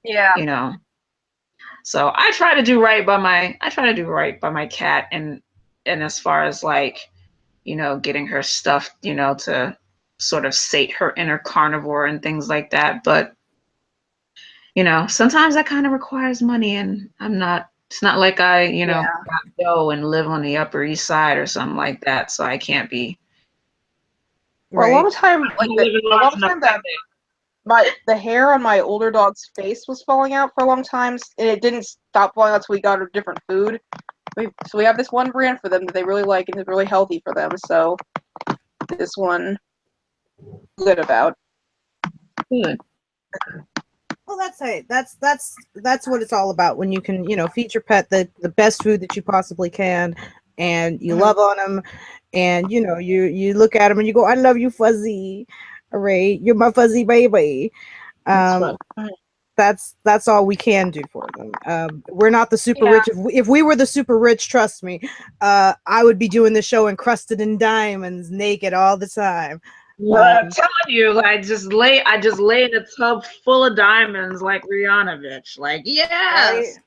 Yeah. you know, so I try to do right by my cat and as far as like getting her stuff to sort of sate her inner carnivore and things like that. But sometimes that kind of requires money, and it's not like I, Yeah. got dough and live on the Upper East Side or something like that. So I can't be. For a Right. long time, I live in a large long enough time that the hair on my older dog's face was falling out for a long time, and it didn't stop falling out until we got a different food. So we have this one brand for them that they really like, and it's really healthy for them. So this one, good about. Good. Well, that's it. That's what it's all about. When you can, feed your pet the best food that you possibly can, and you love on them, and you look at them and you go, "I love you, Fuzzy. All right, you're my fuzzy baby." That's Um, right. that's all we can do for them. We're not the super Yeah. rich. If we were the super rich, trust me, I would be doing the show encrusted in diamonds, naked all the time. Well, I'm telling you, I just lay in a tub full of diamonds like Rihanna, bitch. Like, Right? yes,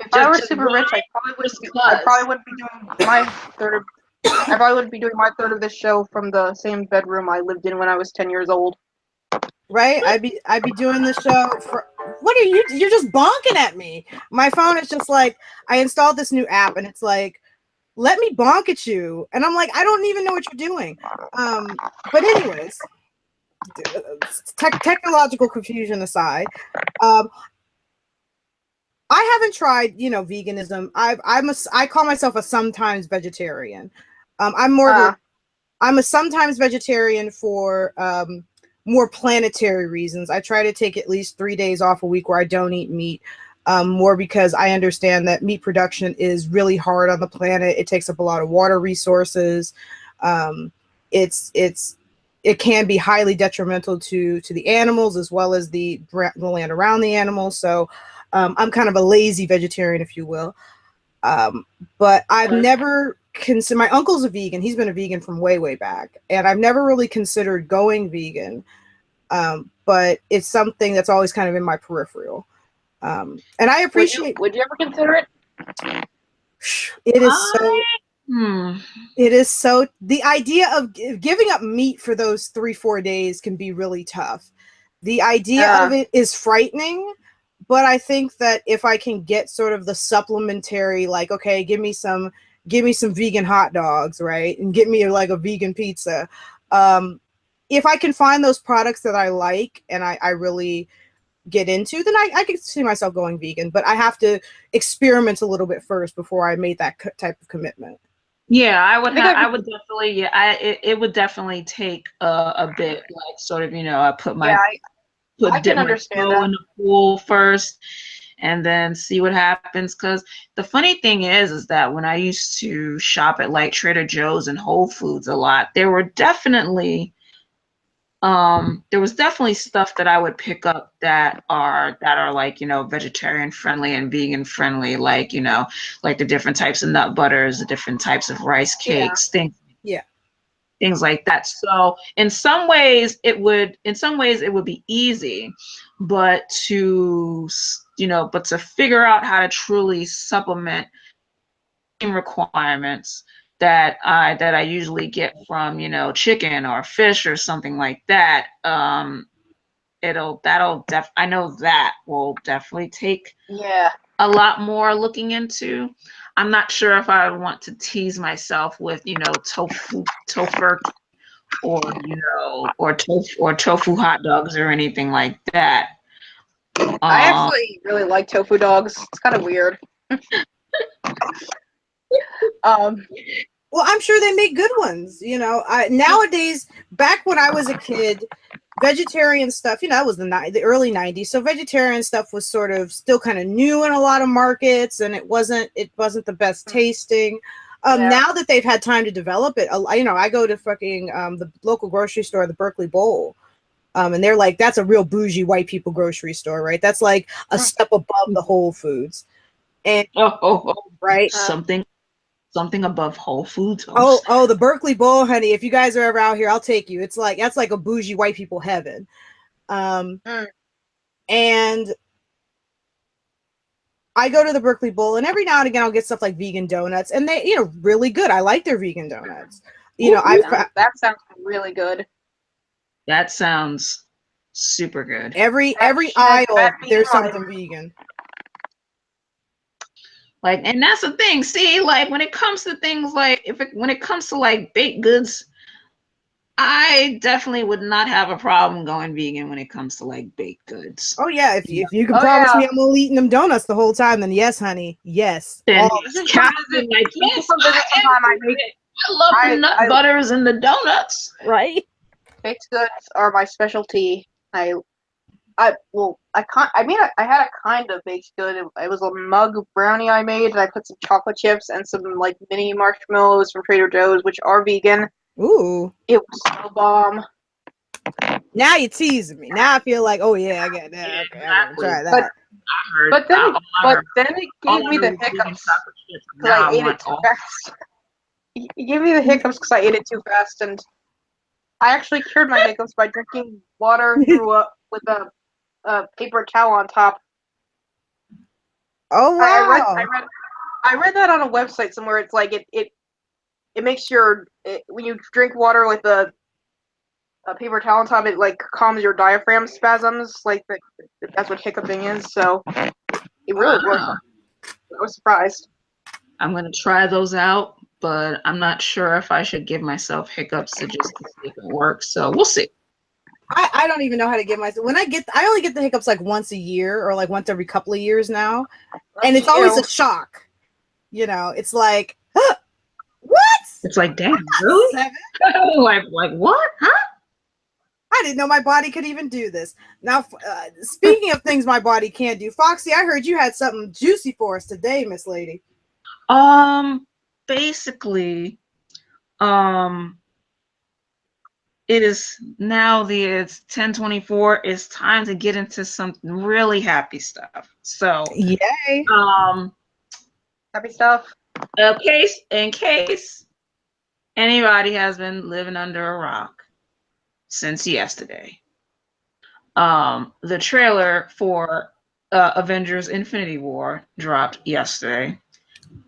If I were just super rich, why? I probably wouldn't. Just I cause. probably wouldn't be doing my third. I probably wouldn't be doing my third of this show from the same bedroom I lived in when I was 10 years old. Right? I'd be doing the show for what are you're just bonking at me. My phone is just like I installed this new app and it's like, let me bonk at you. And I'm like, I don't even know what you're doing. But anyways, technological confusion aside, um, I haven't tried, veganism. I call myself a sometimes vegetarian. I'm more of a I'm a sometimes vegetarian for more planetary reasons. I try to take at least 3 days off a week where I don't eat meat. More because I understand that meat production is really hard on the planet. It takes up a lot of water resources. Um, it can be highly detrimental to the animals as well as the land around the animals. So I'm kind of a lazy vegetarian, if you will. But I've never considered. My uncle's a vegan. He's been a vegan from way back, and I've never really considered going vegan. But it's something that's always kind of in my peripheral. And I appreciate. Would you ever consider it? It is so. Hmm. It is so. The idea of giving up meat for those 3-4 days can be really tough. The idea of it is frightening, but I think that if I can get sort of the supplementary, like, okay, give me some vegan hot dogs, right, and get me like a vegan pizza. If I can find those products that I like and I really get into, then I can see myself going vegan. But I have to experiment a little bit first before I made that type of commitment. Yeah, I would definitely. Yeah, it would definitely take a bit, like sort of. I I dip can my understand toe that. in the pool first, and then see what happens. Because the funny thing is that when I used to shop at like Trader Joe's and Whole Foods a lot, there was definitely stuff that I would pick up that are like, vegetarian friendly and vegan friendly, like, like the different types of nut butters, the different types of rice Yeah. cakes, Yeah. things like that. So in some ways it would be easy, but to figure out how to truly supplement requirements that I usually get from, chicken or fish or something like that. I know that will definitely take Yeah. a lot more looking into. I'm not sure if I want to tease myself with, tofu, or tofu hot dogs or anything like that. I actually really like tofu dogs. It's kind of weird. Well, I'm sure they make good ones. Nowadays, back when I was a kid, vegetarian stuff, that was the early 90s. So vegetarian stuff was sort of still kind of new in a lot of markets, and it wasn't the best tasting. Now that they've had time to develop it, I go to fucking the local grocery store, the Berkeley Bowl. And they're like, that's a real bougie white people grocery store, right? That's like a step above the Whole Foods. And right. Something above Whole Foods. Oh, the Berkeley Bowl, honey. If you guys are ever out here, I'll take you. That's like a bougie white people heaven. And I go to the Berkeley Bowl, and every now and again I'll get stuff like vegan donuts, and they, really good. I like their vegan donuts. That sounds really good. That sounds super good. Every aisle there's something vegan. Like, and that's the thing. See, like when it comes to things like when it comes to like baked goods, I definitely would not have a problem going vegan when it comes to like baked goods. Oh yeah, if you can promise me I'm only eating them donuts the whole time, then yes, honey, yes. Then yes, I love the nut butters and the donuts. Right. Baked goods are my specialty. I had a kind of baked good. It was a mug brownie I made, and I put some chocolate chips and some like mini marshmallows from Trader Joe's, which are vegan. Ooh. It was so bomb. Now you're teasing me. Now I feel like, oh yeah, I got that. Yeah, okay, I'm gonna try that. But then it gave me the hiccups because I ate it too fast. It gave me the hiccups because I ate it too fast, and I actually cured my hiccups by drinking water with a paper towel on top. Oh wow! I read that on a website somewhere. It's like it makes when you drink water with a paper towel on top, it like calms your diaphragm spasms. Like that's what hiccuping is. So it really worked. I was surprised. I'm gonna try those out, but I'm not sure if I should give myself hiccups to see if it works. So we'll see. I don't even know how to give myself I only get the hiccups like once a year or like once every couple of years now, and it's always a shock. It's like, huh, what? It's like, damn, really? like what? Huh? I didn't know my body could even do this. Now, speaking of things my body can't do, Foxy, I heard you had something juicy for us today, Miss Lady. Basically, it is now it's 10:24. It's time to get into some really happy stuff. So, yay! Happy stuff. In case anybody has been living under a rock since yesterday, the trailer for Avengers: Infinity War dropped yesterday.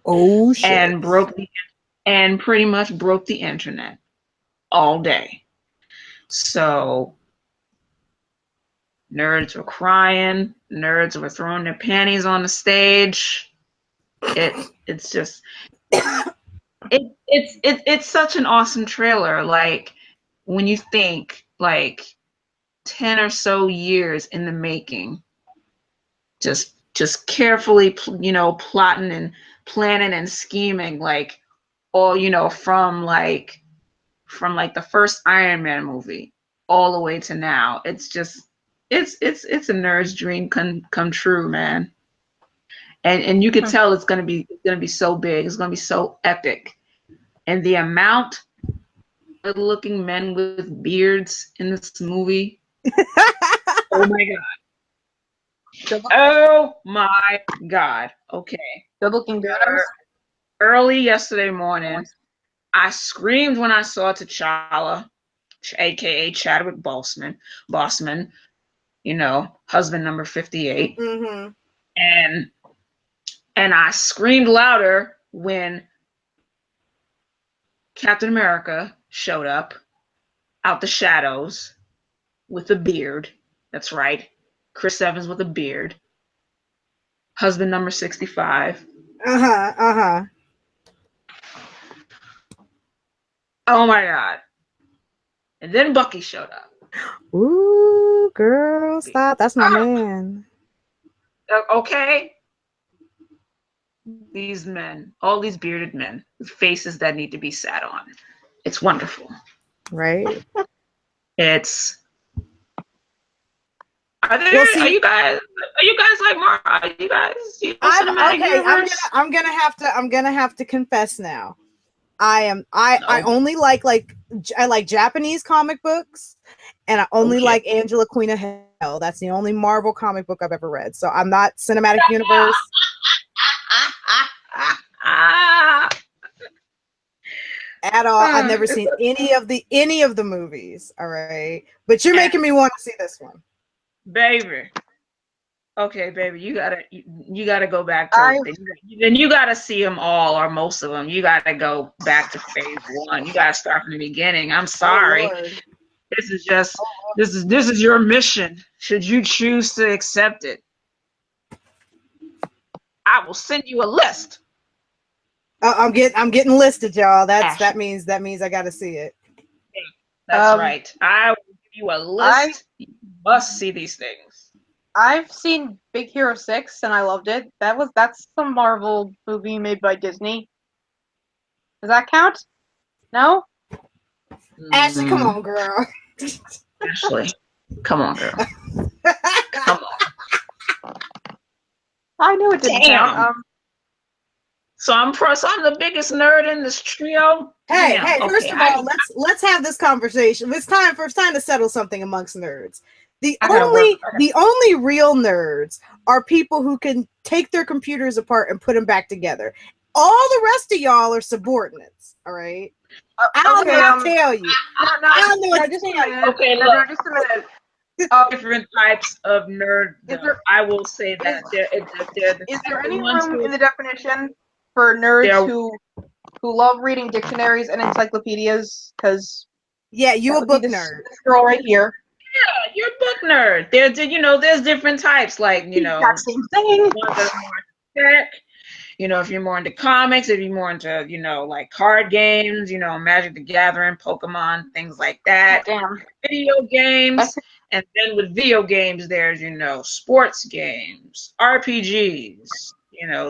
Oh shit! And pretty much broke the internet all day. So nerds were crying, nerds were throwing their panties on the stage. It's just it's such an awesome trailer. Like when you think like 10 or so years in the making, just carefully plotting and planning and scheming, like all from the first Iron Man movie all the way to now. It's a nerd's dream come true, man. And you could tell it's gonna be so big. It's gonna be so epic. And the amount of good-looking men with beards in this movie. Oh my god. Oh my god. Okay. Good-looking beards. Early yesterday morning, I screamed when I saw T'Challa, aka Chadwick Boseman, husband number 58. Mm-hmm. And I screamed louder when Captain America showed up out the shadows with a beard. That's right. Chris Evans with a beard. husband number 65. Uh-huh. Oh my God. And then Bucky showed up. Ooh, girl, stop. That's my man. Okay. These men, all these bearded men, with faces that need to be sat on. It's wonderful. Right. It's are you guys like Mar? Are you guys cinematic universe? I'm gonna have to confess now. I only like I like Japanese comic books, and I only like Angela Queen of Hell. That's the only Marvel comic book I've ever read. So I'm not cinematic universe. At all. I've never seen any of the movies. All right. But you're making me want to see this one. Baby. Okay, baby, you gotta go back to then you gotta see them all or most of them. You gotta go back to phase 1. You gotta start from the beginning. I'm sorry. Oh, this is your mission. Should you choose to accept it, I will send you a list. I'm getting listed, y'all. That means I gotta see it. That's right. I will give you a list. You must see these things. I've seen Big Hero 6 and I loved it. That's some Marvel movie made by Disney. Does that count? No? Ashley, come on, girl. Ashley, come on, girl. Come on. I knew it didn't count. So I'm the biggest nerd in this trio. Hey, first of all, let's have this conversation. It's time to settle something amongst nerds. The only real nerds are people who can take their computers apart and put them back together. All the rest of y'all are subordinates. All right. I don't know what to tell you. I don't know what to tell you. Okay, look. Just a minute. Different types of nerd. I will say that is there any room in the definition for nerds who love reading dictionaries and encyclopedias? Because you a book nerd. This girl right here. Yeah, you're a book nerd. There's different types, like, exact same thing. If you're more into comics, if you're more into, like card games, Magic the Gathering, Pokemon, things like that. Damn. Video games. And then with video games, there's, sports games, RPGs,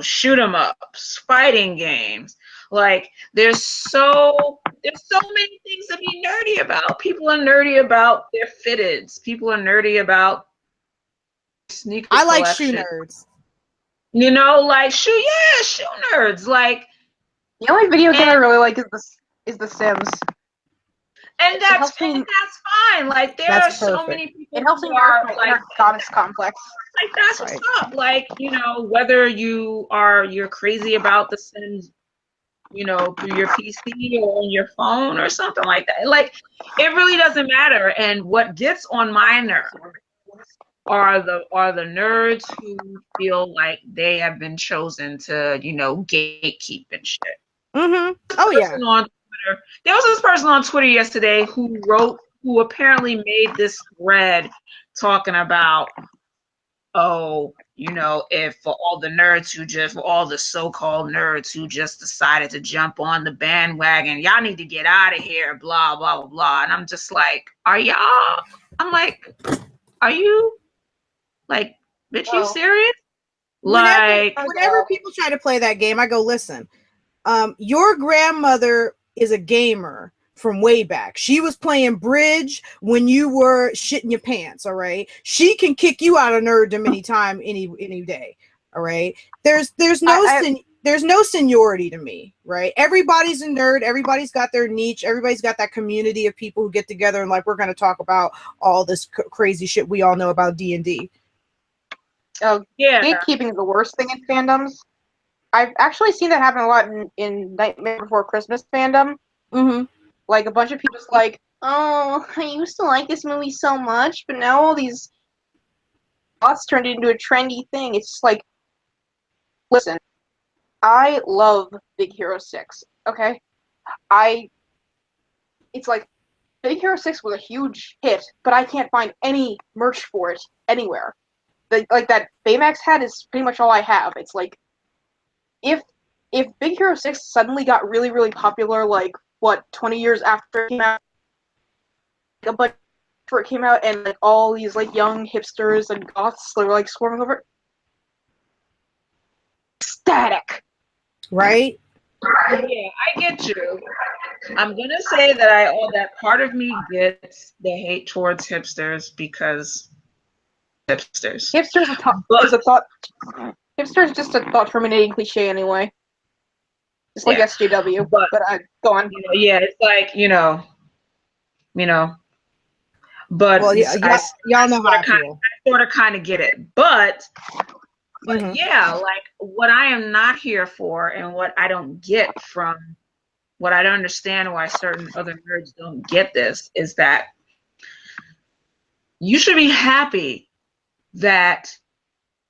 shoot 'em ups, fighting games. Like, there's so many things to be nerdy about. People are nerdy about their fitteds. People are nerdy about sneaker collection. I like shoe nerds. Like shoe nerds. Like, the only video game I really like is The Sims. And that's fine. Like, there are so many people. It helps me with my goddess complex. Like, that's what's up. Like, whether you're crazy about The Sims, through your PC or on your phone or something like that. Like, it really doesn't matter. And what gets on my nerves are the nerds who feel like they have been chosen to, gatekeep and shit. Mm-hmm. Oh yeah. There was this person on Twitter yesterday who apparently made this thread talking about, if for all the so-called nerds who just decided to jump on the bandwagon, y'all need to get out of here, blah, blah, blah, blah. And I'm just like, are you, like, bitch, you serious? Whenever people try to play that game, I go, listen, your grandmother is a gamer from way back. She was playing bridge when you were shitting your pants, all right? She can kick you out of nerddom anytime, any day, all right? There's no seniority to me, right? Everybody's a nerd. Everybody's got their niche. Everybody's got that community of people who get together and, like, we're going to talk about all this crazy shit we all know about D&D. Oh, yeah. Gatekeeping is the worst thing in fandoms. I've actually seen that happen a lot in Nightmare Before Christmas fandom. Mm-hmm. Like, a bunch of people just like, oh, I used to like this movie so much, but now all these thoughts turned into a trendy thing. It's just like, listen, I love Big Hero 6, okay? It's like, Big Hero 6 was a huge hit, but I can't find any merch for it anywhere. like that Baymax hat is pretty much all I have. It's like if Big Hero 6 suddenly got really, really popular, like, what, 20 years after it came out, like, a bunch before it came out, and like all these like young hipsters and goths were like swarming over it. Static. Right? Yeah, I get you. I'm gonna say that part of me gets the hate towards hipsters because hipsters. Hipsters is a thought. Hipster is just a thought-terminating cliche anyway. Just like SJW. But go on. Yeah, it's like But well, y'all know how I feel. I sort of kind of get it, but Mhm. yeah, like what I am not here for, and what I don't get from, what I don't understand why certain other nerds don't get this, is that you should be happy that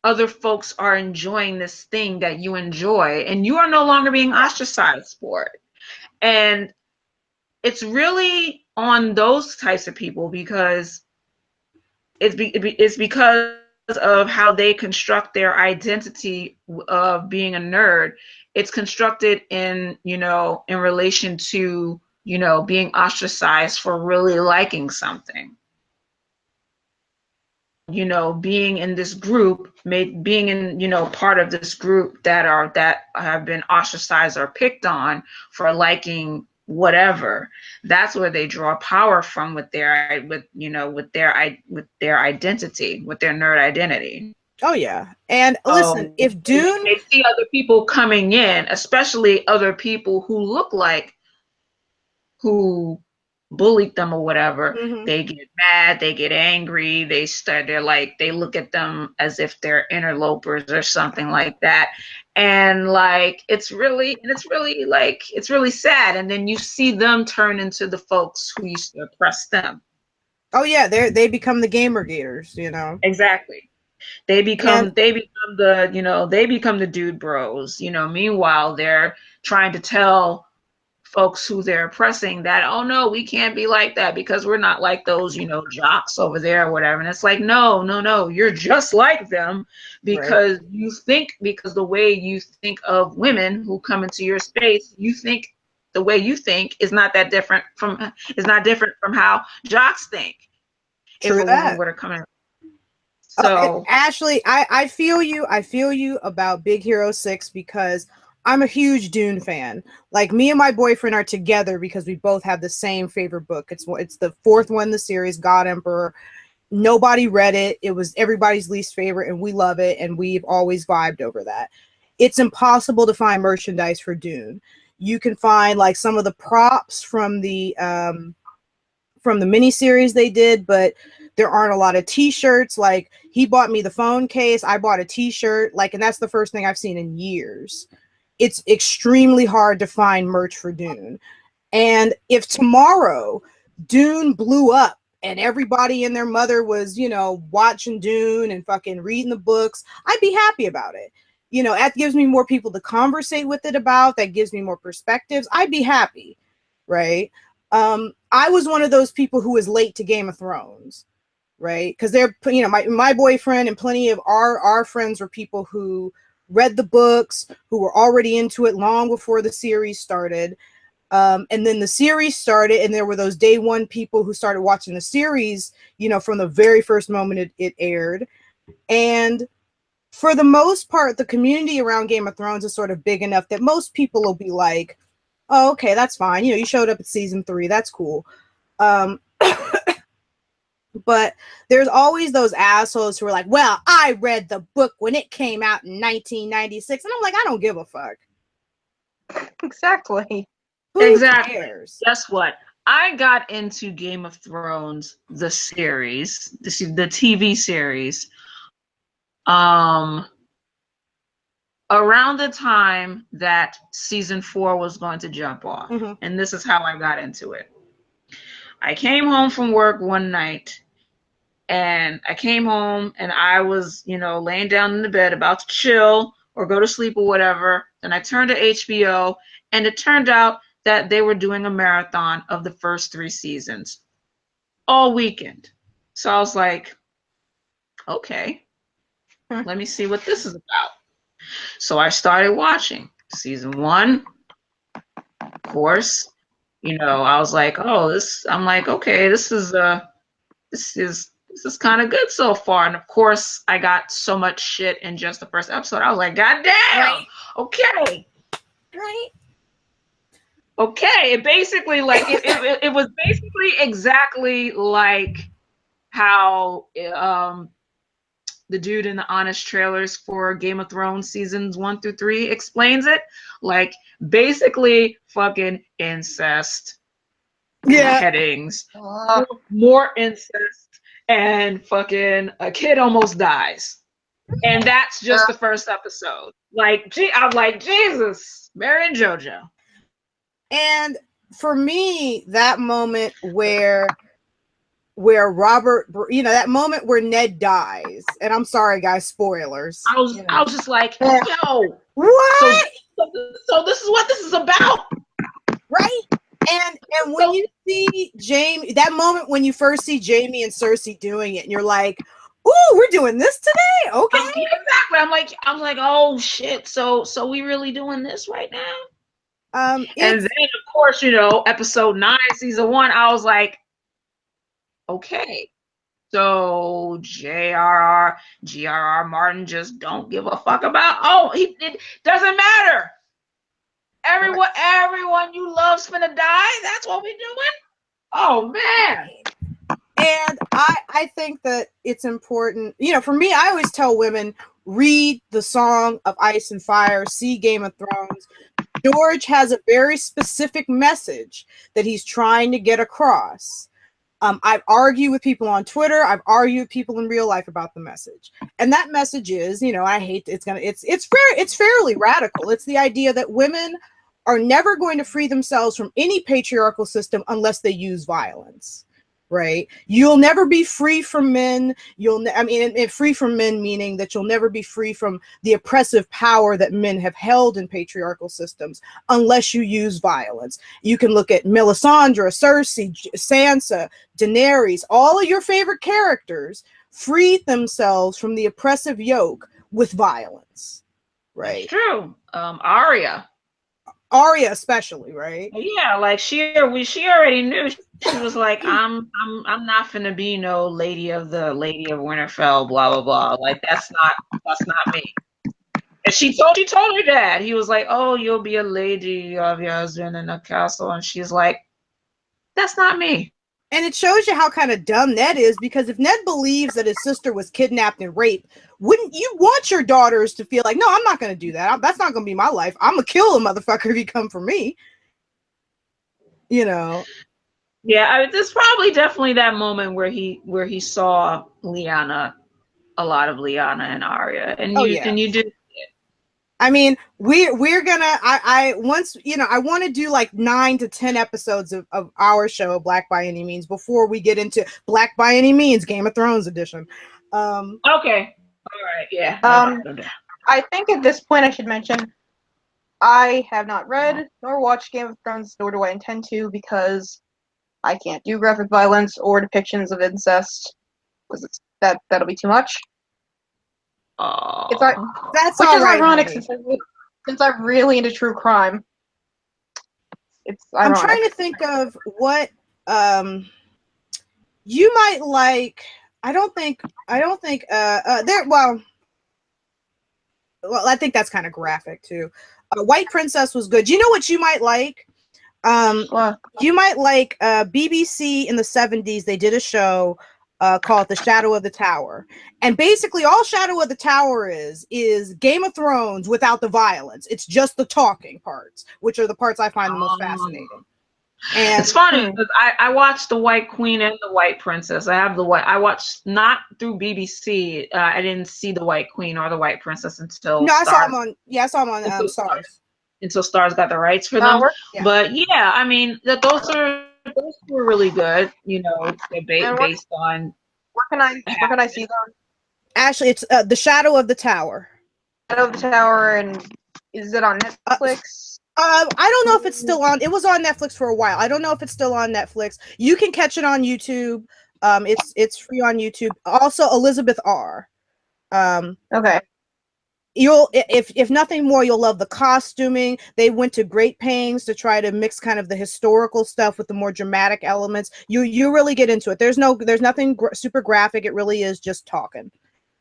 other folks are enjoying this thing that you enjoy, and you are no longer being ostracized for it. And it's really on those types of people because it's because of how they construct their identity of being a nerd. It's constructed in relation to being ostracized for really liking something, being in this group, being in part of this group that have been ostracized or picked on for liking whatever. That's where they draw power from with their identity, with their nerd identity. Oh yeah. And listen, if Dune, they see other people coming in, especially other people who look like who bullied them or whatever, they get mad, they get angry, they look at them as if they're interlopers or something like that. And like it's really sad. And then you see them turn into the folks who used to oppress them. Oh yeah, they become the gamer gators, Exactly. They become the dude bros. Meanwhile, they're trying to tell folks who they're oppressing that, oh no, we can't be like that because we're not like those, jocks over there or whatever. And it's like, no, you're just like them because because the way you think of women who come into your space, you think the way you think is not different from how jocks think. True if a woman were to come in. So Ashleigh, I feel you about Big Hero 6 because I'm a huge Dune fan. Like, me and my boyfriend are together because we both have the same favorite book. It's the fourth one in the series, God Emperor. Nobody read it. It was everybody's least favorite, and we love it, and we've always vibed over that. It's impossible to find merchandise for Dune. You can find like some of the props from the miniseries they did, but there aren't a lot of t-shirts. Like, he bought me the phone case, I bought a t-shirt, like, and that's the first thing I've seen in years. It's extremely hard to find merch for Dune. And if tomorrow Dune blew up and everybody and their mother was, watching Dune and fucking reading the books, I'd be happy about it. That gives me more people to conversate with it about, that gives me more perspectives. I'd be happy, right? I was one of those people who was late to Game of Thrones, right? Because they're, my boyfriend and plenty of our friends were people who read the books, who were already into it long before the series started. And then the series started, and there were those day one people who started watching the series, from the very first moment it aired. And for the most part, the community around Game of Thrones is sort of big enough that most people will be like, oh, okay, that's fine. You showed up at season 3. That's cool. But there's always those assholes who are like, well, I read the book when it came out in 1996. And I'm like, I don't give a fuck. Exactly. Who cares? Guess what? I got into Game of Thrones, the series, the TV series, around the time that season 4 was going to jump off. And this is how I got into it. I came home from work one night, and I came home and I was, laying down in the bed about to chill or go to sleep or whatever. And I turned to HBO, and it turned out that they were doing a marathon of the first 3 seasons all weekend. So I was like, okay. Let me see what this is about. So I started watching season 1. Of course, I was like, oh, I'm like, okay, this is kind of good so far. And of course, I got so much shit in just the first episode. I was like, God damn, Right. Okay. Right. Okay. It basically it was basically exactly like how the dude in the Honest trailers for Game of Thrones seasons 1 through 3 explains it. Like basically fucking incest. Yeah. Headings. More incest, and fucking a kid almost dies. And that's just the first episode. I'm like, Jesus, Mary and JoJo. And for me, that moment where Robert, that moment where Ned dies, and I'm sorry, guys, spoilers. I was just like, yo, what? So this is what this is about, right? And when you see Jamie, that moment when you first see Jamie and Cersei doing it, and you're like, "Ooh, we're doing this today." Okay, exactly. I'm like, oh shit. So we really doing this right now? And then of course, episode 9, season 1, I was like, okay, so G.R.R. Martin just don't give a fuck about. It doesn't matter. Everyone you love's finna die. That's what we doing. Oh man. And I think that it's important. For me, I always tell women, read The Song of Ice and Fire, see Game of Thrones. George has a very specific message that he's trying to get across. I've argued with people on Twitter. I've argued with people in real life about the message, and that message is, I hate it's fairly radical. It's the idea that women are never going to free themselves from any patriarchal system unless they use violence. Right? You'll never be free from men. Free from men meaning that you'll never be free from the oppressive power that men have held in patriarchal systems unless you use violence. You can look at Melisandre, Cersei, Sansa, Daenerys, all of your favorite characters freed themselves from the oppressive yoke with violence. Right? That's true. Arya especially, right? Yeah, like she already knew. She was like, I'm not finna be no Lady of Winterfell, blah blah blah. Like that's not me. And she told her dad. He was like, oh, you'll be a lady of your husband in a castle, and she's like, that's not me. And it shows you how kind of dumb Ned is, because if Ned believes that his sister was kidnapped and raped, wouldn't you want your daughters to feel like, no, I'm not going to do that. That's not going to be my life. I'm going to kill a motherfucker if you come for me. Yeah, there's probably definitely that moment where he saw Lyanna, a lot of Lyanna and Arya, and you did. I mean, we're gonna. I want to do like 9 to 10 episodes of our show, Black by Any Means, before we get into Black by Any Means, Game of Thrones edition. Okay, all right, yeah. I think at this point I should mention I have not read nor watched Game of Thrones, nor do I intend to, because I can't do graphic violence or depictions of incest, because that'll be too much. That's which all is right, ironic honey. since I'm really into true crime. It's ironic. I'm trying to think of what you might like. I don't think there. Well, I think that's kind of graphic too. White Princess was good. You know what you might like? You might like BBC in the 70s. They did a show called The Shadow of the Tower, and basically all Shadow of the Tower is Game of Thrones without the violence. It's just the talking parts, which are the parts I find the most fascinating. And it's funny because I watched The White Queen and The White Princess. I watched not through BBC. I didn't see The White Queen or The White Princess until I saw them on Starz. Until Starz got the rights for them. Yeah. But yeah, I mean those were really good. They're based on. Where can I see them? Actually, it's The Shadow of the Tower. Shadow of the Tower, and is it on Netflix? I don't know if it's still on. It was on Netflix for a while. I don't know if it's still on Netflix. You can catch it on YouTube. It's free on YouTube. Also, Elizabeth R. Okay. You'll, if nothing more, you'll love the costuming. They went to great pains to try to mix kind of the historical stuff with the more dramatic elements. You really get into it. There's nothing super graphic. It really is just talking,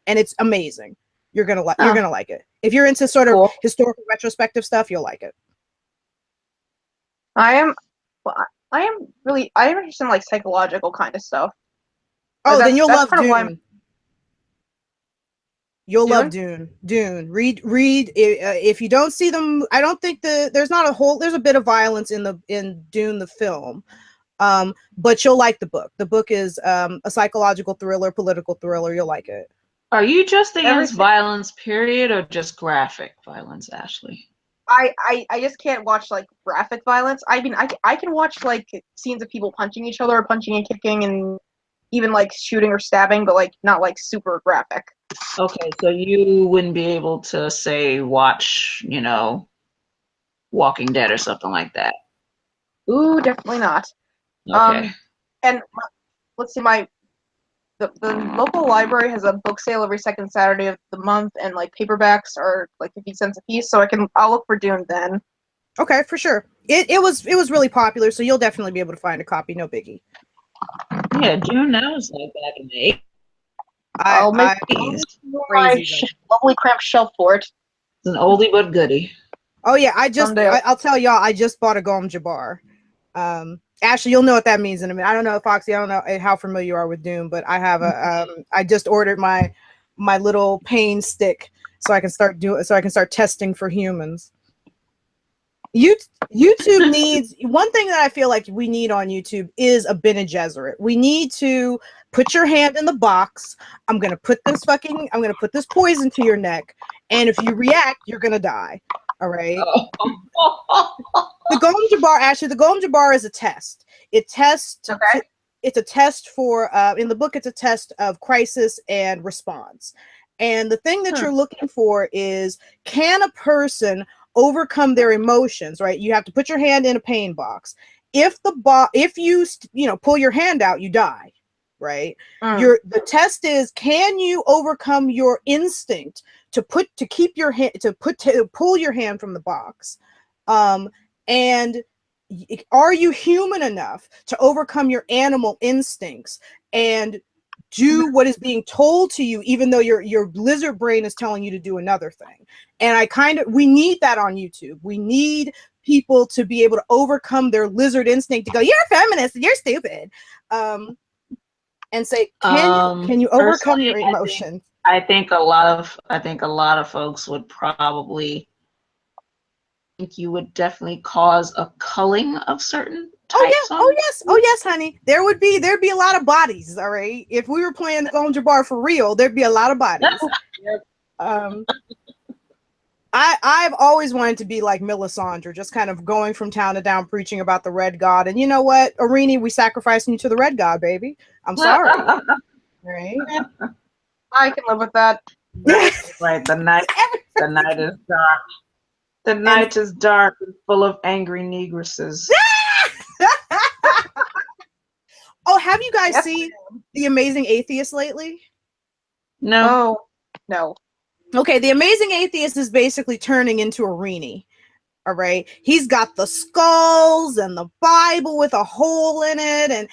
and it's amazing. You're gonna like it. If you're into sort of historical retrospective stuff, you'll like it. I am interested in like psychological kind of stuff. Oh, then you'll love Dune. You'll Dune? love Dune. Dune. Read. If you don't see them, I don't think there's a bit of violence in Dune the film, but you'll like the book. The book is a psychological thriller, political thriller. You'll like it. Are you just against violence, period, or just graphic violence, Ashleigh? I just can't watch like graphic violence. I mean, I can watch like scenes of people punching each other, or punching and kicking, and even like shooting or stabbing, but like not like super graphic. Okay, so you wouldn't be able to say watch, Walking Dead or something like that. Ooh, definitely not. Okay. And let's see, the local library has a book sale every second Saturday of the month, and like paperbacks are like 50 cents a piece, so I'll look for Dune then. Okay, for sure. It was really popular, so you'll definitely be able to find a copy, no biggie. Yeah, Dune, that was like back in the 80s. I'll make my lovely cramped shelf for it. It's an oldie but goodie. Oh yeah, I'll tell y'all, I just bought a Gom Jabbar. Ashley, you'll know what that means in a minute. I don't know, Foxy, I don't know how familiar you are with Dune, but I have I just ordered my little pain stick so I can start testing for humans. YouTube needs, one thing that I feel like we need on YouTube is a Bene Gesserit. We need to put your hand in the box. I'm gonna put this poison to your neck, and if you react, you're gonna die. All right. The Gom Jabbar, actually, the Gom Jabbar is a test. It's a test for in the book, it's a test of crisis and response. And the thing that you're looking for is, can a person overcome their emotions, right? You have to put your hand in a pain box. If you pull your hand out, you die, right? The test is, can you overcome your instinct to pull your hand from the box? And are you human enough to overcome your animal instincts and do what is being told to you, even though your lizard brain is telling you to do another thing? And we need that on YouTube. We need people to be able to overcome their lizard instinct to go, you're a feminist and you're stupid. And say, can you overcome your emotions? I think a lot of folks would probably think you would definitely cause a culling of certain types. Oh yes, honey. There'd be a lot of bodies. All right. If we were playing the Gom Jabbar for real, there'd be a lot of bodies. I've always wanted to be like Melisandre, just kind of going from town to town preaching about the Red God. And you know what, Irini, we sacrificing you to the Red God, baby. I'm sorry. Right? I can live with that. Right. The night is dark. The night is dark and full of angry negresses. Oh, have you guys seen The Amazing Atheist lately? No. No. Okay, The Amazing Atheist is basically turning into Irini. All right. He's got the skulls and the Bible with a hole in it. And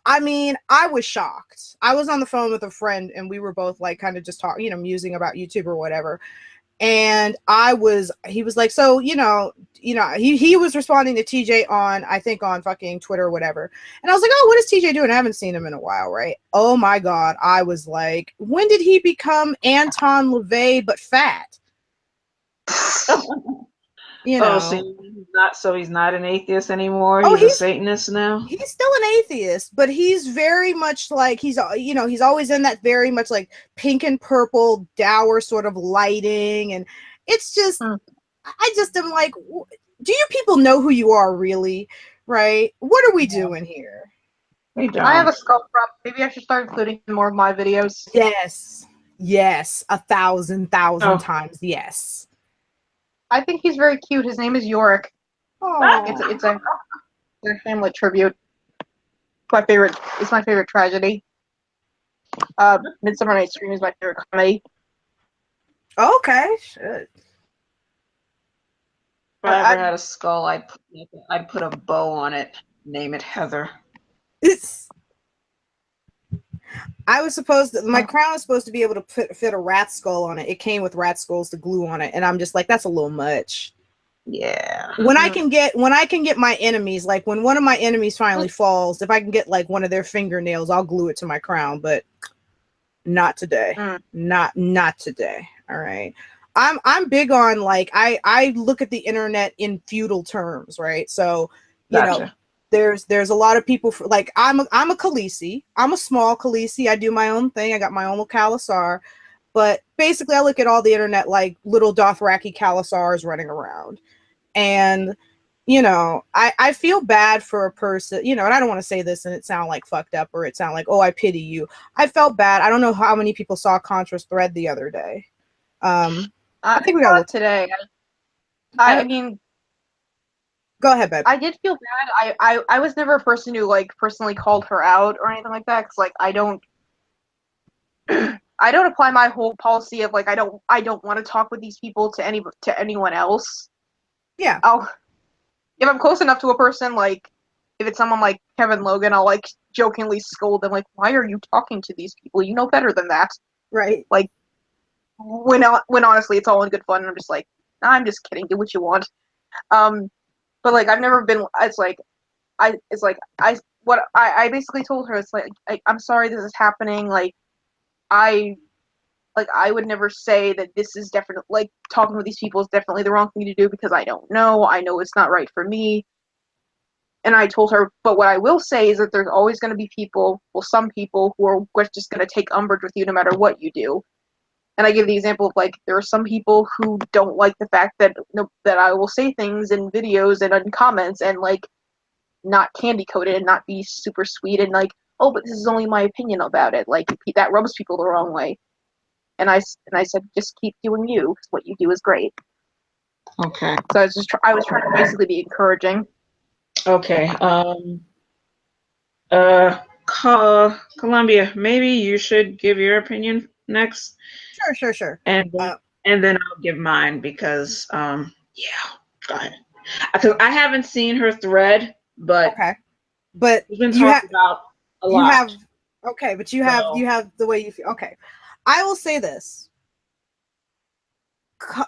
I mean, I was shocked. I was on the phone with a friend and we were both like kind of just talking, musing about YouTube or whatever. And he was like, so, he was responding to TJ on fucking Twitter or whatever. And I was like, oh, what is TJ doing? I haven't seen him in a while, right? Oh my God. I was like, when did he become Anton LaVey but fat? So he's not an atheist anymore. He's a Satanist now. He's still an atheist, but he's very much like he's always in that very much like pink and purple dour sort of lighting, and it's just I just am like, do you people know who you are really? Right? What are we doing here? I have a skull prop. Maybe I should start including more of my videos. Yes, 1,000 times yes. I think he's very cute. His name is Yorick. Oh, it's a Hamlet tribute. It's my favorite tragedy. Midsummer Night's Dream is my favorite comedy. Okay, shit. If I ever had a skull, I'd put a bow on it, name it Heather. It's. I was supposed to, my crown was supposed to be able to fit a rat skull on it. It came with rat skulls to glue on it, and I'm just like, that's a little much. Yeah. When I can get my enemies, like when one of my enemies finally falls, if I can get like one of their fingernails, I'll glue it to my crown, but not today. Not today. All right. I'm big on like I look at the internet in feudal terms, right? So, you know, there's a lot of people for, like I'm a Khaleesi. I'm a small Khaleesi. I do my own thing. I got my own little Khalasar. But basically I look at all the internet like little Dothraki Khalasars running around. And you know, I feel bad for a person, you know, and I don't want to say this and it sound like fucked up or it sound like, oh, I pity you. I felt bad. I don't know how many people saw Contra's thread the other day. I think we got it today. I mean, go ahead, babe. I did feel bad. I was never a person who like personally called her out or anything like that, because like I don't I don't apply my whole policy of like I don't want to talk with these people to anyone else. Yeah. If I'm close enough to a person, like if it's someone like Kevin Logan, I'll like jokingly scold them like, why are you talking to these people? You know better than that. Right. Like when honestly it's all in good fun and I'm just like, nah, I'm just kidding, do what you want. But like I've never been, I basically told her, it's like, I'm sorry this is happening, like I would never say that this is definitely, like, talking with these people is definitely the wrong thing to do because I don't know. I know it's not right for me. And I told her, but what I will say is that there's always going to be people, well, some people who are just going to take umbrage with you no matter what you do. And I give the example of, like, there are some people who don't like the fact that I will say things in videos and in comments and, like, not candy-coated and not be super sweet and, like, oh, but this is only my opinion about it. Like, that rubs people the wrong way. And I said, just keep doing you, because what you do is great. Okay. So I was trying to basically be encouraging. Okay. Columbia, maybe you should give your opinion next. Sure. And then I'll give mine because yeah, go ahead. Because I haven't seen her thread, but okay. But we've been talking about a lot. You have okay, but you have the way you feel. Okay. I will say this.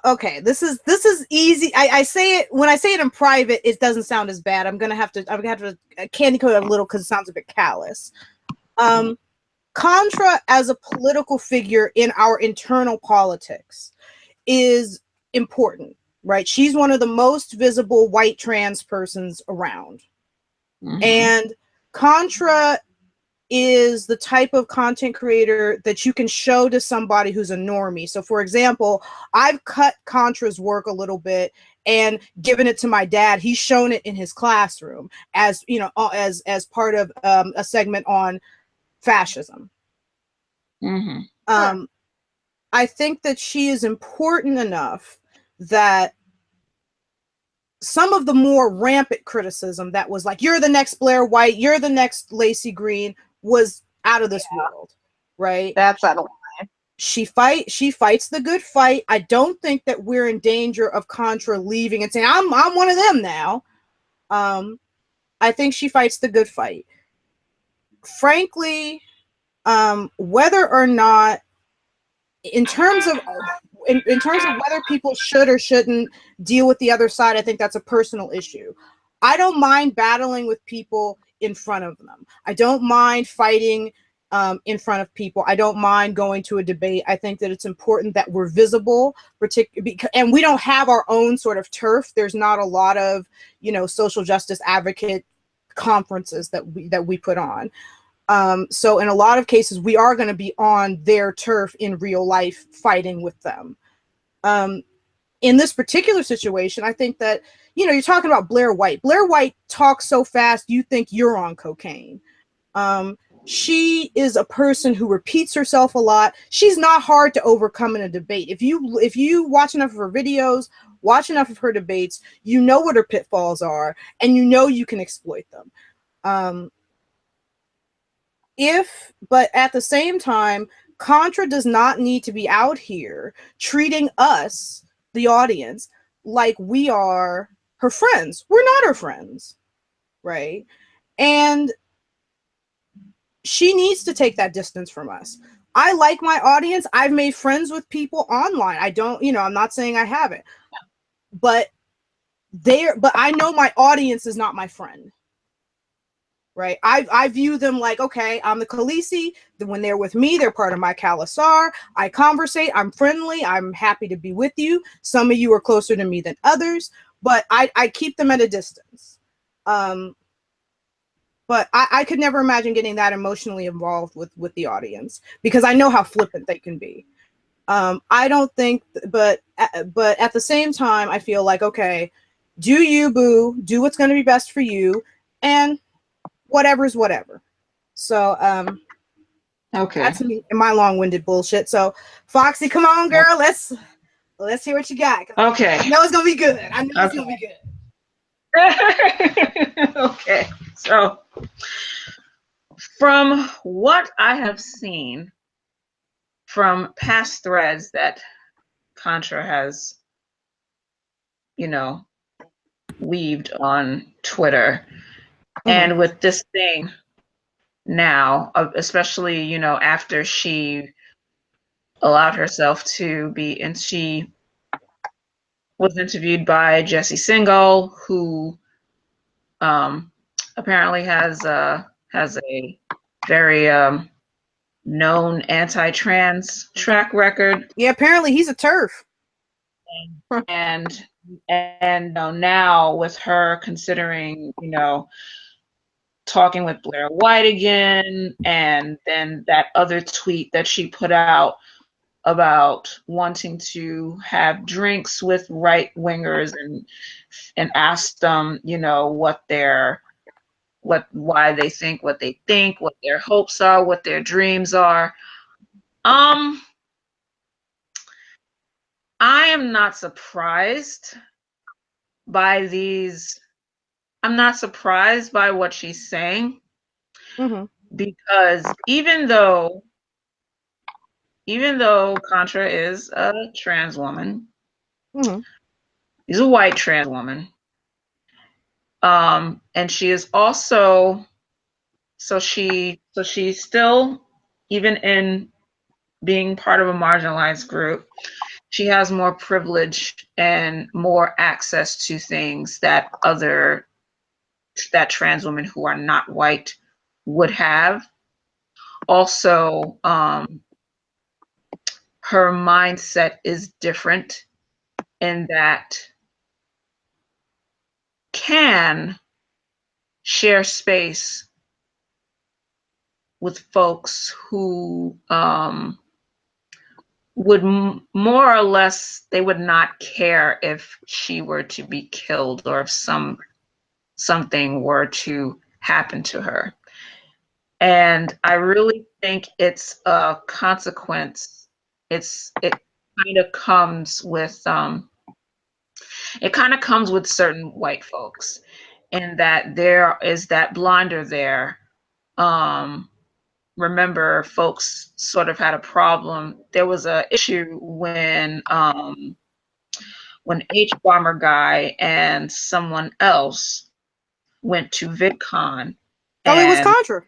Okay, this is easy. I say it when I say it in private, it doesn't sound as bad. I'm gonna have to candy coat it a little because it sounds a bit callous. Contra as a political figure in our internal politics is important, right? She's one of the most visible white trans persons around. Mm-hmm. And Contra is the type of content creator that you can show to somebody who's a normie. So for example, I've cut Contra's work a little bit and given it to my dad. He's shown it in his classroom as, you know, as part of a segment on fascism. Mm-hmm. I think that she is important enough that some of the more rampant criticism that was like, you're the next Blair White, you're the next Lacey Green, was out of this world, right? That's out of line. She fights the good fight. I don't think that we're in danger of Contra leaving and saying, I'm one of them now. I think she fights the good fight. Frankly, whether or not, in terms of whether people should or shouldn't deal with the other side, I think that's a personal issue. I don't mind battling with people in front of them. I don't mind fighting in front of people. I don't mind going to a debate. I think that it's important that we're visible, and we don't have our own sort of turf. There's not a lot of, you know, social justice advocate conferences that we put on. So in a lot of cases, we are going to be on their turf in real life fighting with them. In this particular situation, I think that, you know, you're talking about Blair White. Blair White talks so fast, you think you're on cocaine. She is a person who repeats herself a lot. She's not hard to overcome in a debate. If you watch enough of her videos, watch enough of her debates, you know what her pitfalls are, and you know you can exploit them. But at the same time, Contra does not need to be out here treating us, the audience, like we are her friends. We're not her friends, right? And she needs to take that distance from us. I like my audience. I've made friends with people online. I don't, I'm not saying I haven't, but I know my audience is not my friend. Right. I view them like, okay, I'm the Khaleesi. When they're with me, they're part of my Khalasar. I conversate. I'm friendly. I'm happy to be with you. Some of you are closer to me than others, but I keep them at a distance. But I could never imagine getting that emotionally involved with the audience, because I know how flippant they can be. I don't think, but at the same time, I feel like, okay, do you, boo, do what's going to be best for you, and whatever's whatever. So Okay. that's me and my long-winded bullshit. So Foxy, come on, girl, let's hear what you got. Okay. I know it's gonna be good. I know it's gonna be good. Okay. So from what I have seen from past threads that Contra has, weaved on Twitter, and with this thing now, especially, after she allowed herself to be, and she was interviewed by Jesse Singal, who apparently has a very known anti-trans track record. Yeah, apparently he's a TERF. And now with her considering, talking with Blair White again, and then that other tweet that she put out about wanting to have drinks with right wingers and ask them, why they think what they think, what their hopes are, what their dreams are. I am not surprised by these. I'm not surprised by what she's saying, because even though Contra is a trans woman, she's a white trans woman, and she is also, so she's still, even in being part of a marginalized group, she has more privilege and more access to things that trans women who are not white would have. Also, her mindset is different in that can share space with folks who would more or less, they would not care if she were to be killed or if something were to happen to her. And I really think it's a consequence. It kind of comes with certain white folks, in that there is that blinder there. Remember, folks sort of had a problem. There was an issue when H Bomber Guy and someone else went to VidCon. Oh, it was Contra.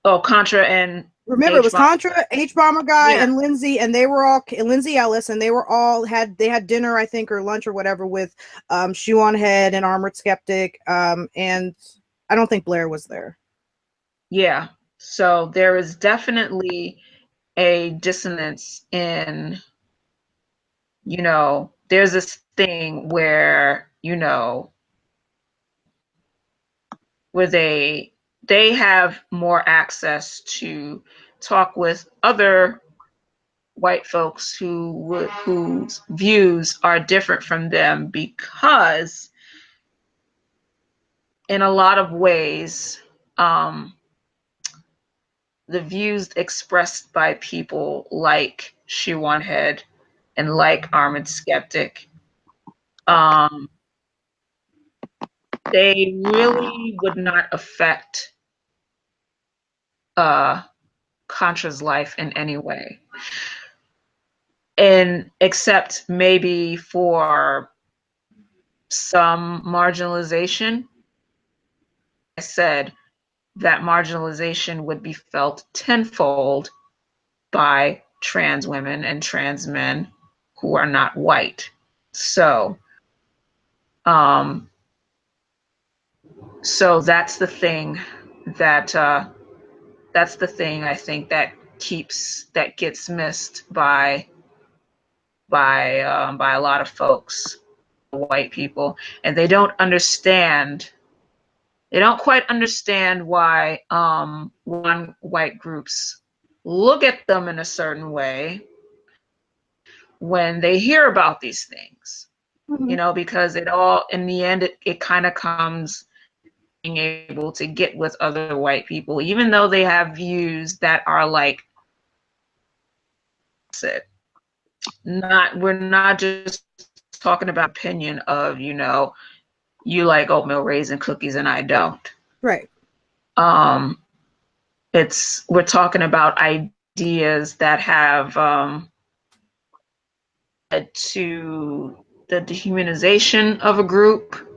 Oh, Contra and remember, it was Contra, H Bomber Guy, and Lindsay, and they were all Lindsay Ellis, and they were all had dinner, I think, or lunch or whatever, with Shoe on Head and Armored Skeptic, and I don't think Blair was there. Yeah, so there is definitely a dissonance in, there's this thing where, where they have more access to talk with other white folks whose views are different from them, because in a lot of ways, the views expressed by people like Shoe on Head and like Armored Skeptic, they really would not affect Contra's life in any way. And except maybe for some marginalization, I said that marginalization would be felt tenfold by trans women and trans men who are not white. So, so that's the thing that I think that gets missed by a lot of folks, white people, and they don't quite understand why one white groups look at them in a certain way when they hear about these things. You know, because it all, in the end, it kind of comes being able to get with other white people, even though they have views that are like, we're not just talking about opinion of, you know, you like oatmeal raisin cookies and I don't. Right. We're talking about ideas that have led to the dehumanization of a group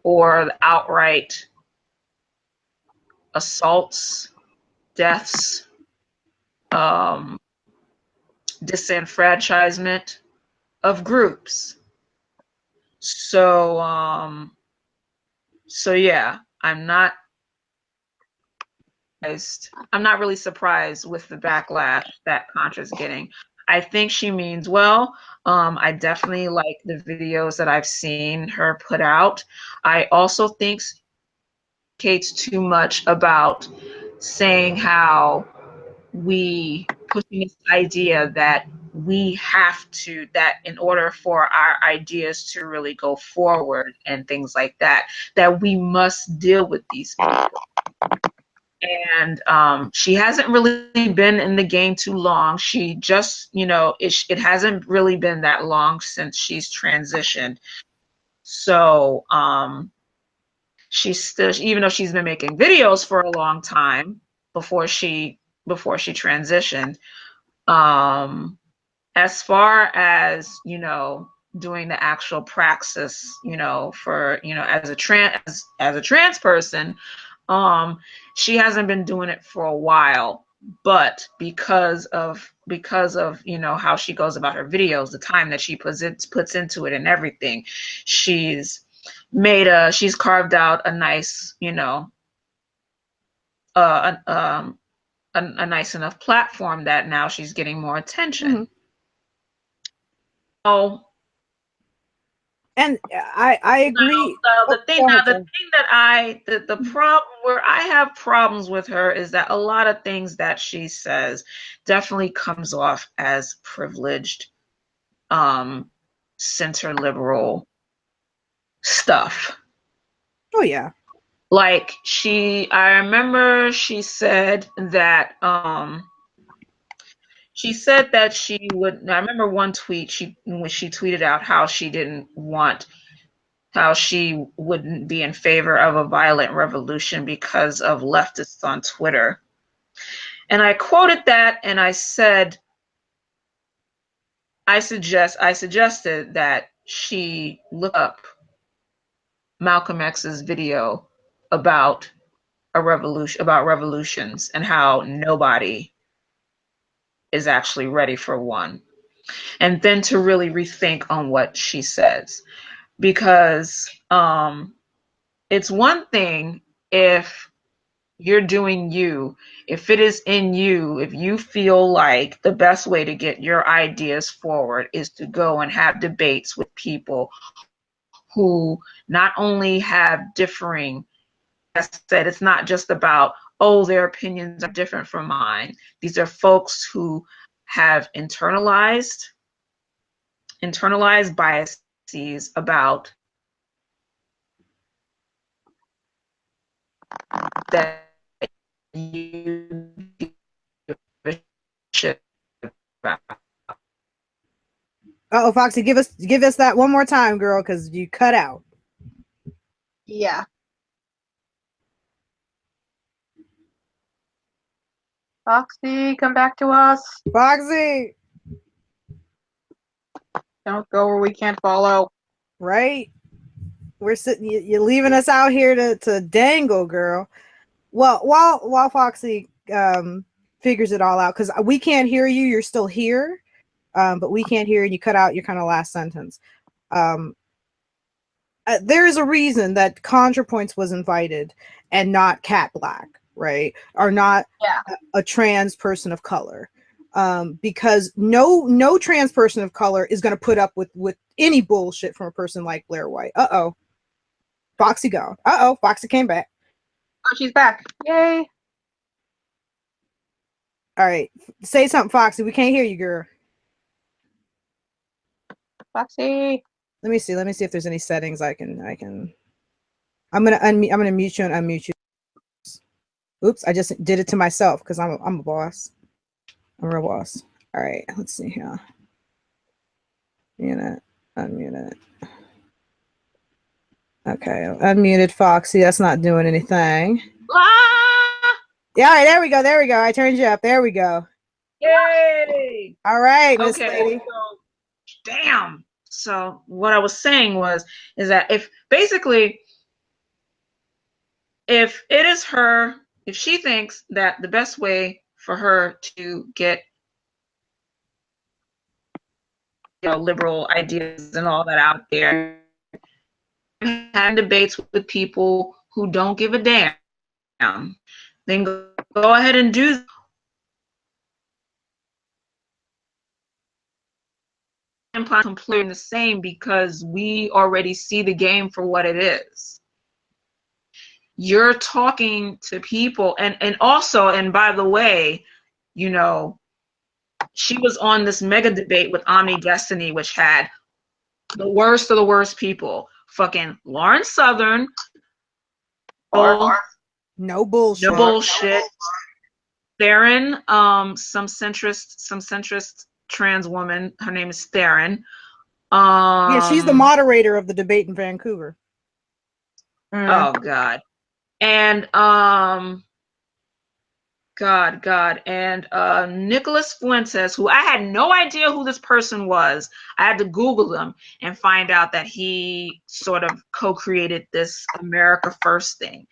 or the outright assaults, deaths, disenfranchisement of groups. So so yeah, I'm not really surprised with the backlash that Contra's getting. I think she means well. I definitely like the videos that I've seen her put out. I also think Kate's too much about saying how we pushing this idea that we have to, that in order for our ideas to really go forward and things like that, that we must deal with these people. And she hasn't really been in the game too long. She just, you know, it hasn't really been that long since she's transitioned. So she's still, even though she's been making videos for a long time before she transitioned, as far as, you know, doing the actual praxis, you know, for, you know, as a trans person, she hasn't been doing it for a while, but because of, you know, how she goes about her videos, the time that she puts into it and everything, she's carved out a nice, you know, a nice enough platform that now she's getting more attention. Oh, and I agree. The problem where I have problems with her is that a lot of things that she says definitely comes off as privileged, center liberal stuff. Oh yeah. Like I remember she said that she would, I remember one tweet when she tweeted out how she wouldn't be in favor of a violent revolution because of leftists on Twitter. And I quoted that and I said, I suggested that she look up Malcolm X's video about revolutions and how nobody is actually ready for one. And then to really rethink on what she says. Because it's one thing if you're doing you, if it is in you, if you feel like the best way to get your ideas forward is to go and have debates with people who not only have differing, as I said, it's not just about, oh, their opinions are different from mine. These are folks who have internalized biases about that you should. Oh, Foxy, give us that one more time, girl, because you cut out. Yeah. Foxy, come back to us. Foxy, Don't go where we can't follow. right? We're sitting. You're leaving us out here to dangle, girl. Well, while Foxy figures it all out, because we can't hear you. You're still here, but we can't hear, and you cut out your kind of last sentence. There is a reason that ContraPoints was invited and not Cat Black, right? Or not a trans person of color. Because no trans person of color is going to put up with any bullshit from a person like Blair White. Uh-oh. Foxy gone. Uh-oh. Foxy came back. Oh, she's back. Yay. All right. Say something, Foxy. We can't hear you, girl. Foxy. Let me see if there's any settings I'm gonna mute you and unmute you. Oops, I just did it to myself because I'm a boss. I'm a real boss. All right, let's see here. Mute it, unmute it. Okay, unmuted Foxy. That's not doing anything. Ah! Yeah, all right, there we go. There we go. I turned you up. There we go. Yay! All right, Miss Okay. Lady. So, damn. So what I was saying is that if basically if it is her, if she thinks that the best way for her to get liberal ideas and all that out there, having debates with people who don't give a damn, then go ahead and do completely the same, because we already see the game for what it is. You're talking to people, and also, and by the way, she was on this mega debate with Omni Destiny, which had the worst of the worst people. Fucking Lauren Southern. No bullshit. No bullshit. Theron, some centrist trans woman. Her name is Theron. Yeah, she's the moderator of the debate in Vancouver. Oh God. And and Nicholas Fuentes, who I had no idea who this person was. I had to Google him and find out that he sort of co-created this America First thing.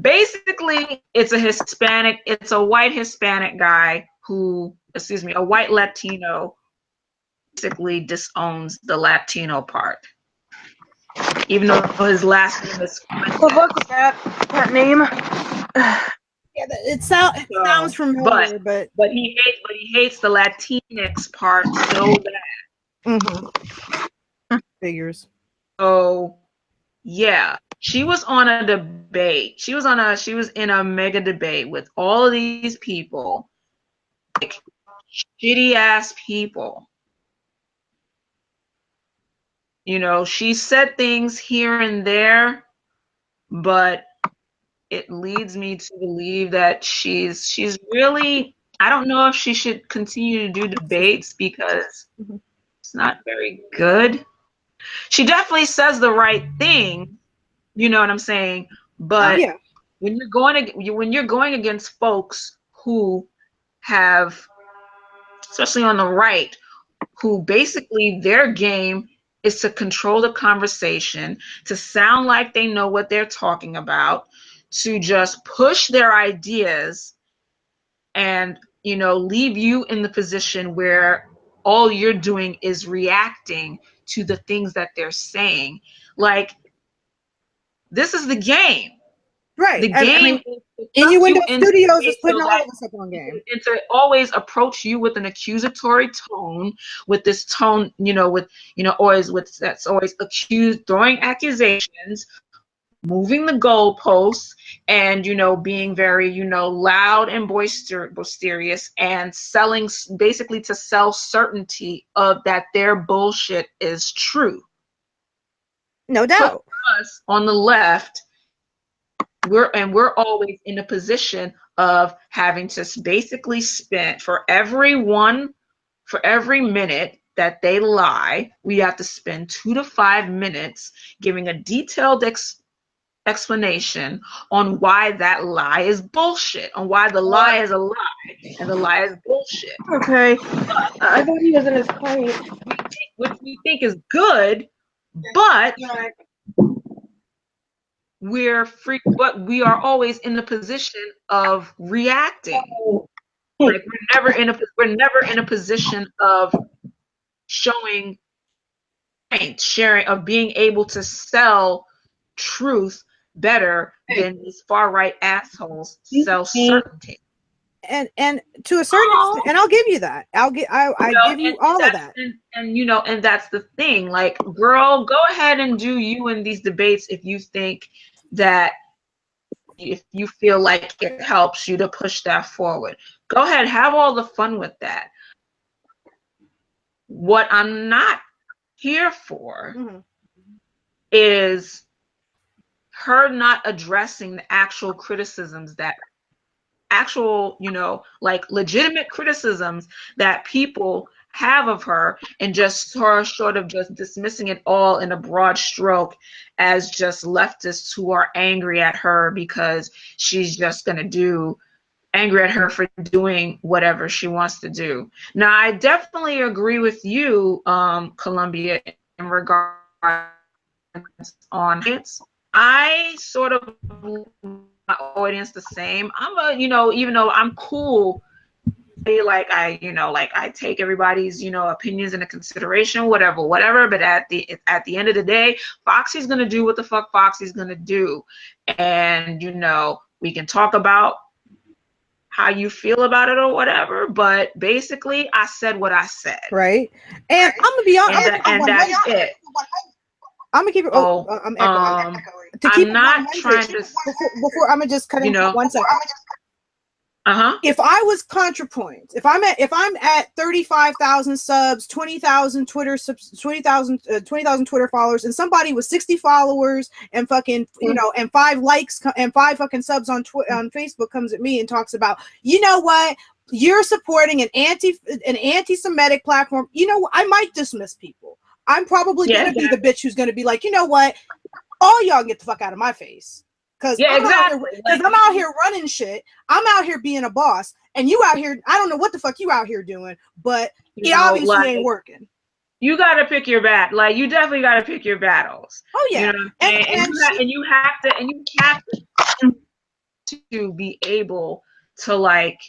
Basically, it's a white Hispanic guy a white Latino, basically disowns the Latino part. Even though his last name is Fuentes. Look at that name. Yeah, it sounds familiar, but he hates the Latinx part so bad. Figures. So yeah, she was on a debate. She was in a mega debate with all of these people, like shitty ass people. She said things here and there, but it leads me to believe that she's really, I don't know if she should continue to do debates because it's not very good. She definitely says the right thing, you know what I'm saying? But when you're going against folks who have, especially on the right, who basically their game is to control the conversation, to sound like they know what they're talking about, to just push their ideas and leave you in the position where all you're doing is reacting to the things that they're saying. Like, this is the game. Right. The game Innuendo Studios is putting all of us up on game. And to always approach you with an accusatory tone, with this tone, always throwing accusations, moving the goalposts, and being very loud and boisterous, and basically to sell certainty of that their bullshit is true. No doubt. Put us on the left, we're always in a position of having to basically spend for every minute that they lie, we have to spend 2 to 5 minutes giving a detailed explanation on why that lie is bullshit, on why the lie is a lie and the lie is bullshit. Okay. I thought he was in his plane. Which we think is good, but but we are always in the position of reacting. Like we're never in a position of showing strength, sharing, of being able to sell truth better than these far right assholes sell certainty. And to a certain extent, and I'll give you that. I give you all of that. And you know, and that's the thing. Like, girl, go ahead and do you in these debates if you think that, if you feel like it helps you to push that forward. Go ahead, have all the fun with that. What I'm not here for is her not addressing the actual criticisms that you know, like legitimate criticisms that people have of her, and just her sort of just dismissing it all in a broad stroke as just leftists who are angry at her because she's just going to do, angry at her for doing whatever she wants to do. Now, I definitely agree with you, Columbia, in regards on hits. I sort of my audience the same. I'm a, you know, even though I'm cool, like I, you know, like I take everybody's, you know, opinions into consideration, whatever. But at the end of the day, Foxy's gonna do what the fuck Foxy's gonna do, and you know, we can talk about how you feel about it or whatever. But basically, I said what I said. Right. And I'm gonna be honest. And that's it. I'm gonna keep it. I'm echoing. I'm not trying to. Before I'm gonna just cut in 1 second. If I was ContraPoints, if I'm at 35,000 subs, 20,000 Twitter Twitter followers, and somebody with 60 followers and fucking, you know, and 5 likes and 5 fucking subs on Facebook comes at me and talks about, you know what, you're supporting an anti-Semitic platform, you know, I might dismiss people. I'm probably gonna be the bitch who's gonna be like, you know what, all y'all get the fuck out of my face. Because I'm out here running shit. I'm out here being a boss, and you out here, I don't know what the fuck you out here doing, but it obviously like, ain't working. You gotta pick your you definitely gotta pick your battles. Oh yeah. You know, and you have to be able to, like,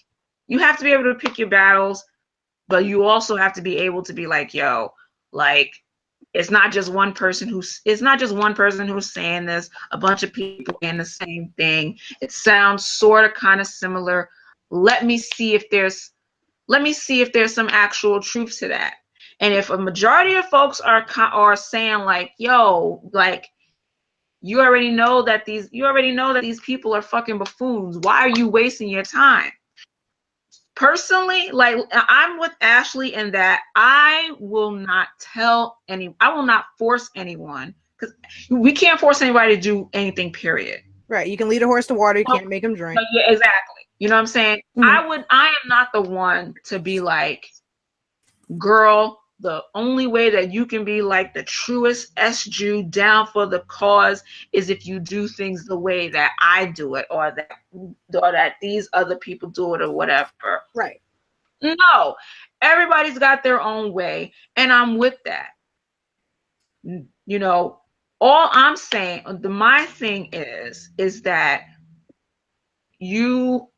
you have to be able to pick your battles, but you also have to be able to be like, yo, like, it's not just one person who's saying this, a bunch of people saying the same thing. It sounds sort of kind of similar. Let me see if there's some actual truth to that. And if a majority of folks are saying like, yo, like, you already know that these people are fucking buffoons. Why are you wasting your time? Personally, like, I'm with Ashleigh in that I will not force anyone, because we can't force anybody to do anything, period. Right. You can lead a horse to water, you can't make him drink. Yeah, exactly. You know what I'm saying? I am not the one to be like, girl, the only way that you can be like the truest S-Jew down for the cause is if you do things the way that I do it, or that these other people do it, or whatever. Right. No, everybody's got their own way, and I'm with that. You know, all I'm saying, my thing is that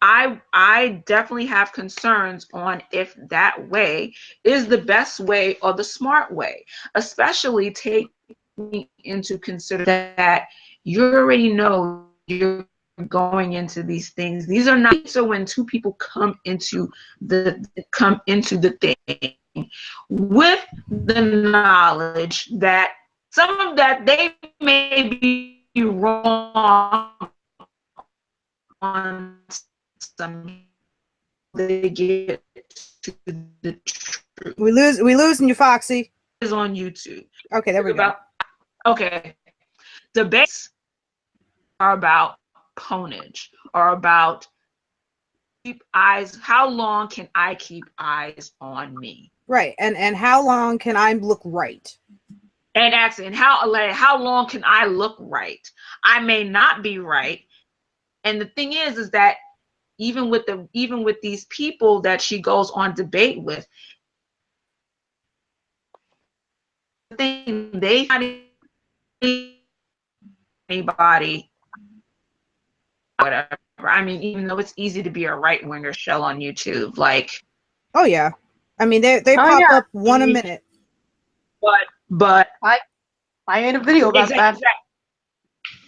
I definitely have concerns on if that way is the best way or the smart way, especially taking into consideration that you already know you're going into these things. These are not, so when two people come into the thing with the knowledge that some of that they may be wrong on some, they get to the truth. We losing you, Foxy. Is on YouTube. Okay, there we go. Okay, debates are about ponage, are about keep eyes. How long can I keep eyes on me? Right, and how long can I look right? And asking how long can I look right? I may not be right. And the thing is that even with these people that she goes on debate with, the thing they find anybody, whatever. I mean, even though it's easy to be a right winger shell on YouTube, like, oh yeah, I mean they pop up one a minute. But I made a video about that.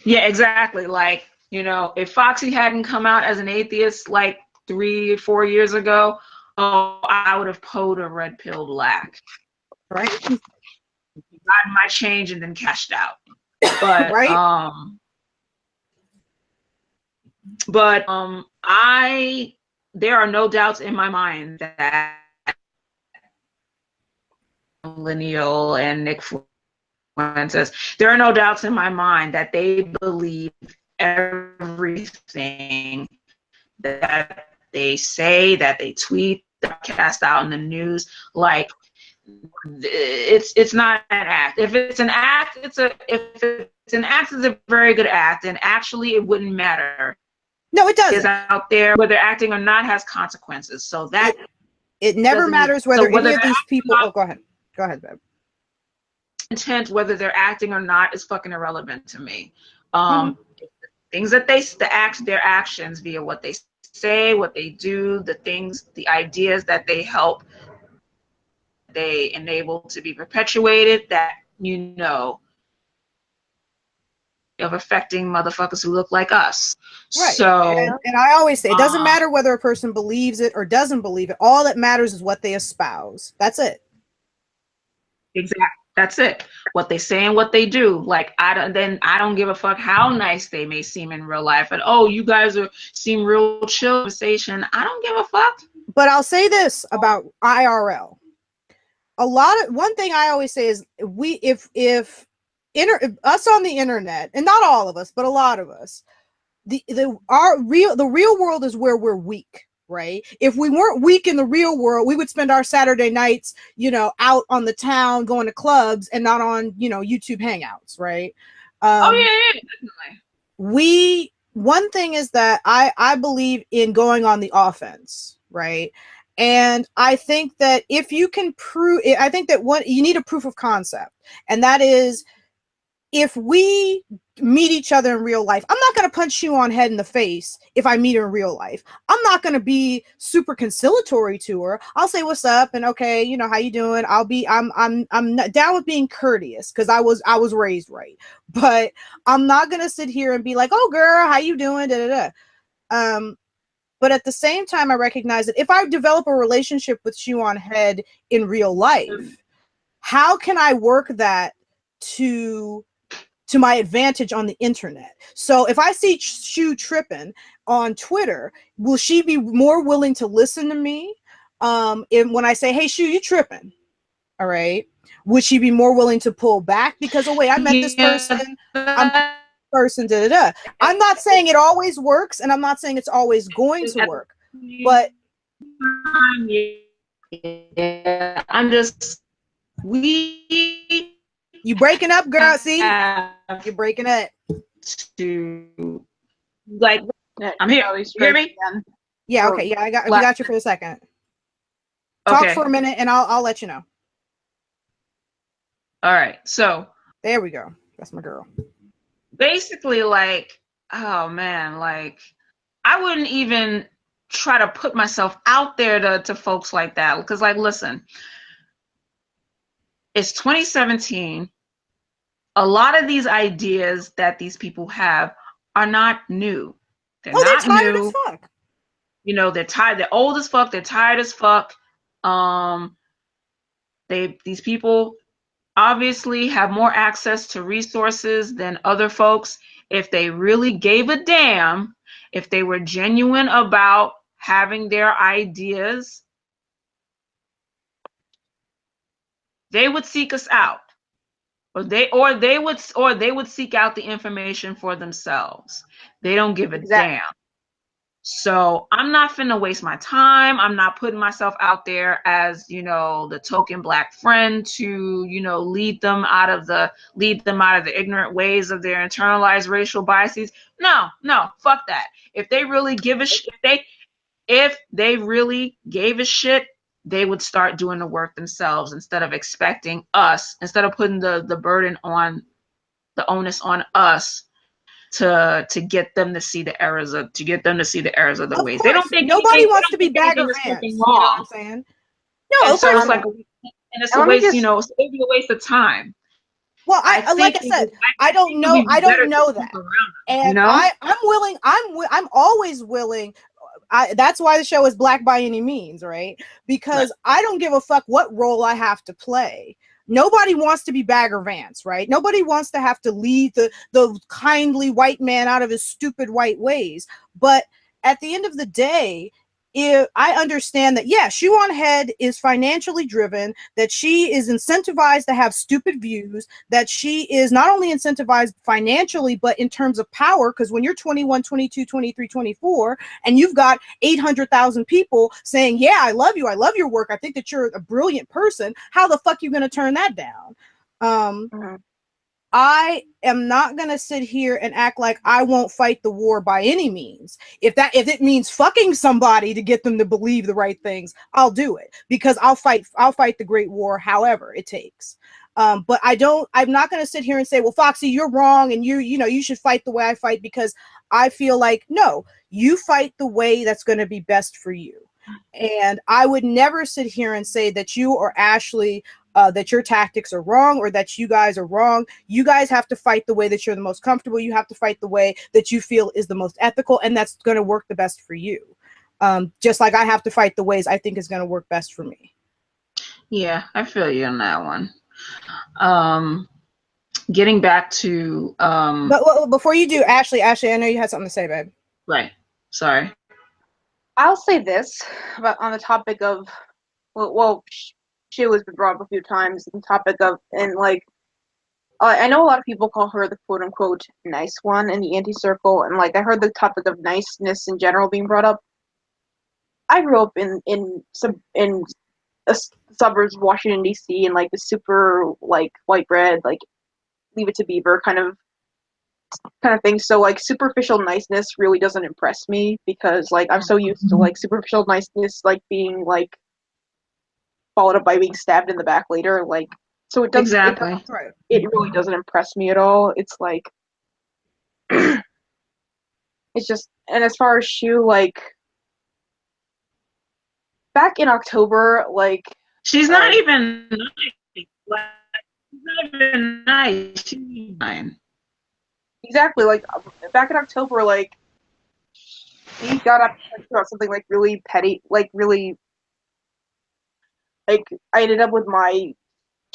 Yeah, exactly. Like, you know, if Foxy hadn't come out as an atheist like 3 or 4 years ago, oh, I would have pulled a red pill black. Right. Gotten my change and then cashed out. But right. There are no doubts in my mind that Lineal and Nick Fuentes, there are no doubts in my mind that they believe everything that they say, that they tweet, that cast out in the news. Like, it's not an act. If it's an act, it's a very good act, and actually it wouldn't matter. No, it doesn't. Is out there, whether acting or not has consequences. So that it never matters whether any of these people. Oh, go ahead, babe. Intent, whether they're acting or not, is fucking irrelevant to me. Things that their actions via what they say, what they do, the ideas that they enable to be perpetuated, that, you know, of affecting motherfuckers who look like us. Right. So, and I always say, it doesn't matter whether a person believes it or doesn't believe it. All that matters is what they espouse. That's it. Exactly. That's it. What they say and what they do. Like, I don't give a fuck how nice they may seem in real life. And, oh, you guys seem real chill conversation. I don't give a fuck. But I'll say this about IRL. One thing I always say is if us on the internet, and not all of us, but a lot of us, the real world is where we're weak, right? If we weren't weak in the real world, we would spend our Saturday nights, you know, out on the town going to clubs and not on, you know, YouTube hangouts, right? Definitely. One thing is that I believe in going on the offense, right? And I think that if you can prove, I think that you need a proof of concept, and that is, if we meet each other in real life, I'm not going to punch you on head in the face. If I meet her in real life, I'm not going to be super conciliatory to her. I'll say, what's up? And okay, you know, how you doing? I'm not down with being courteous, because I was raised right, but I'm not going to sit here and be like, oh girl, how you doing? But at the same time, I recognize that if I develop a relationship with Shoe on Head in real life, how can I work that to my advantage on the internet? So if I see Shoe tripping on Twitter, will she be more willing to listen to me? When I say, hey, Shoe, you tripping? All right. Would she be more willing to pull back because, oh wait, I met this person. I'm not saying it always works, and I'm not saying it's always going to work, but you breaking up, girl. See, you're breaking up. To like, I'm here. You hear me? Yeah. Okay. Yeah, we got you for a second. Talk for a minute, and I'll let you know. All right. So there we go. That's my girl. Basically, like, oh man, like, I wouldn't even try to put myself out there to folks like that, because, like, listen, it's 2017. A lot of these ideas that these people have are not new. They're tired as fuck. You know, they're tired. They're old as fuck. They're tired as fuck. These people obviously have more access to resources than other folks. If they really gave a damn, if they were genuine about having their ideas, they would seek us out, or they would seek out the information for themselves. They don't give a damn. So I'm not finna waste my time. I'm not putting myself out there as, the token Black friend to, lead them out of the ignorant ways of their internalized racial biases. No, fuck that. If they really give a shit, if they really gave a shit, they would start doing the work themselves instead of expecting us, instead of putting the burden on, the onus on us to get them to see the errors of the Of ways. They don't course, think nobody anything. They wants don't to be think anything Bagger is fucking Vance. You know what wrong. I'm saying? No, And of so course it's like, not. and it's And a let me waste. just, It's maybe a waste of time. Well, I like I think said, I don't it would know. be I better don't to know keep that, around them, and I'm willing. I'm always willing. That's why the show is Black by Any Means, right? Because I don't give a fuck what role I have to play. Nobody wants to be Bagger Vance, right? Nobody wants to have to lead the kindly white man out of his stupid white ways. But at the end of the day, if I understand that, yeah, Shoe on Head is financially driven, that she is incentivized to have stupid views, that she is not only incentivized financially, but in terms of power, because when you're 21, 22, 23, 24, and you've got 800,000 people saying, yeah, I love your work, I think that you're a brilliant person, how the fuck are you going to turn that down? I am not going to sit here and act like I won't fight the war by any means. If it means fucking somebody to get them to believe the right things, I'll do it, because I'll fight the great war however it takes. But I'm not going to sit here and say, well, Foxy, you're wrong, and you should fight the way I fight, because I feel like, no, you fight the way that's going to be best for you. And I would never sit here and say that you or Ashleigh, that your tactics are wrong, or that you guys are wrong. You guys have to fight the way that you're the most comfortable. You have to fight the way that you feel is the most ethical, and that's going to work the best for you. Just like I have to fight the ways I think is going to work best for me. Yeah, I feel you on that one. Getting back to but before you do, Ashleigh, I know you had something to say, babe. Right. Sorry. I'll say this about on the topic of, well, she was brought up a few times. The topic of, and like, I know a lot of people call her the quote unquote nice one in the anti circle, and like I heard the topic of niceness in general being brought up. I grew up in suburbs of Washington D.C. and like the super like white bread, like Leave It to Beaver kind of thing. So like superficial niceness really doesn't impress me, because like I'm so used to like superficial niceness like being like followed up by being stabbed in the back later. Like, so it doesn't, Exactly. it really doesn't impress me at all. It's like it's just, and as far as Shoe, like back in October, like She's not even nice. Like, she's not even nice. She's fine. exactly, like back in October, like he got up about something like really petty, like really, like I ended up with my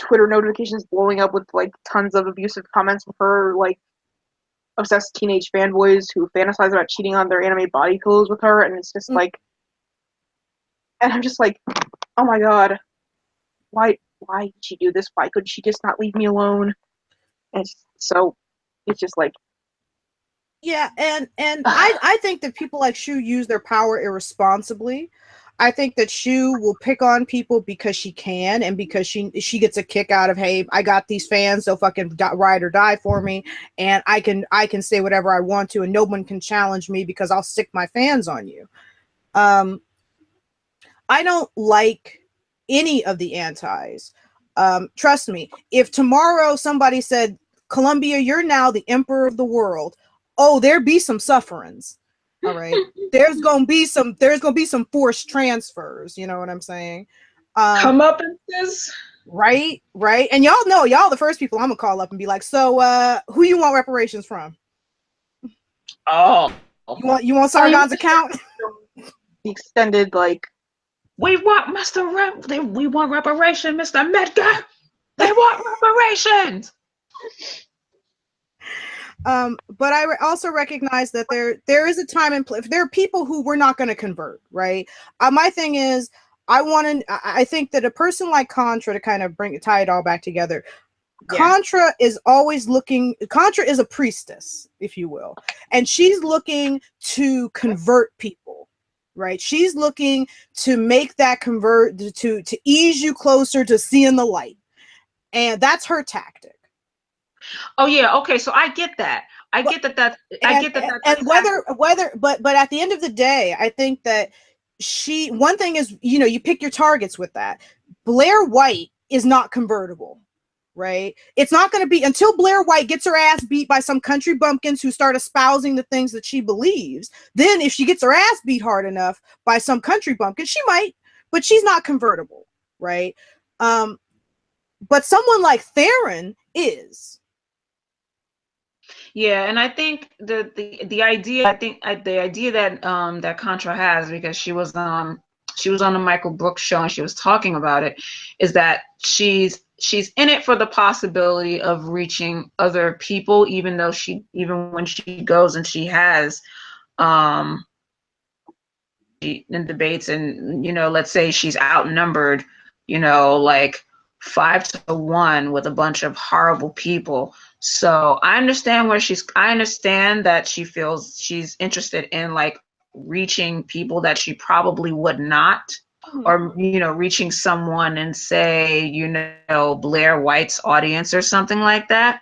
Twitter notifications blowing up with like tons of abusive comments from her like obsessed teenage fanboys who fantasize about cheating on their anime body pillows with her, and it's just like, and I'm just like, oh my god, why did she do this? Why couldn't she just not leave me alone? And so it's just like, yeah, and I think that people like Shu use their power irresponsibly. I think that Shu will pick on people because she can, and because she gets a kick out of, hey, I got these fans, so fucking ride or die for me, and I can say whatever I want to, and no one can challenge me because I'll stick my fans on you. I don't like any of the antis. Trust me, if tomorrow somebody said, Columbia, you're now the emperor of the world, oh, there be some sufferings. All right. There's gonna be some forced transfers, you know what I'm saying? Come up in this. Right. And y'all know, y'all the first people I'm gonna call up and be like, so who you want reparations from? Oh. You want Sargon's account? the extended like, We want we want reparation, Mr. Medgar. They want reparations. But I also recognize that there is a time and place. There are people who we're not going to convert, right? My thing is, I think that a person like Contra, to kind of tie it all back together, Yeah. Contra is always looking. Contra is a priestess, if you will, and she's looking to convert people, right? She's looking to make that convert to ease you closer to seeing the light, and that's her tactic. Oh yeah, okay. So I get that. I get that. That's. I get that. That's. And but at the end of the day, I think that one thing is, you pick your targets with that. Blair White is not convertible. Right? It's not going to be until Blair White gets her ass beat by some country bumpkins who start espousing the things that she believes. Then if she gets her ass beat hard enough by some country bumpkin, she might, but she's not convertible, right? But someone like Theron is. Yeah, and I think the idea, the idea that that Contra has, because she was on the Michael Brooks show and she was talking about it, is that she's in it for the possibility of reaching other people, even when she goes and she has in debates, and let's say she's outnumbered, like 5-1 with a bunch of horrible people. So I understand I understand that she feels she's interested in like reaching people that she probably would not, or reaching someone and say, Blair White's audience or something like that.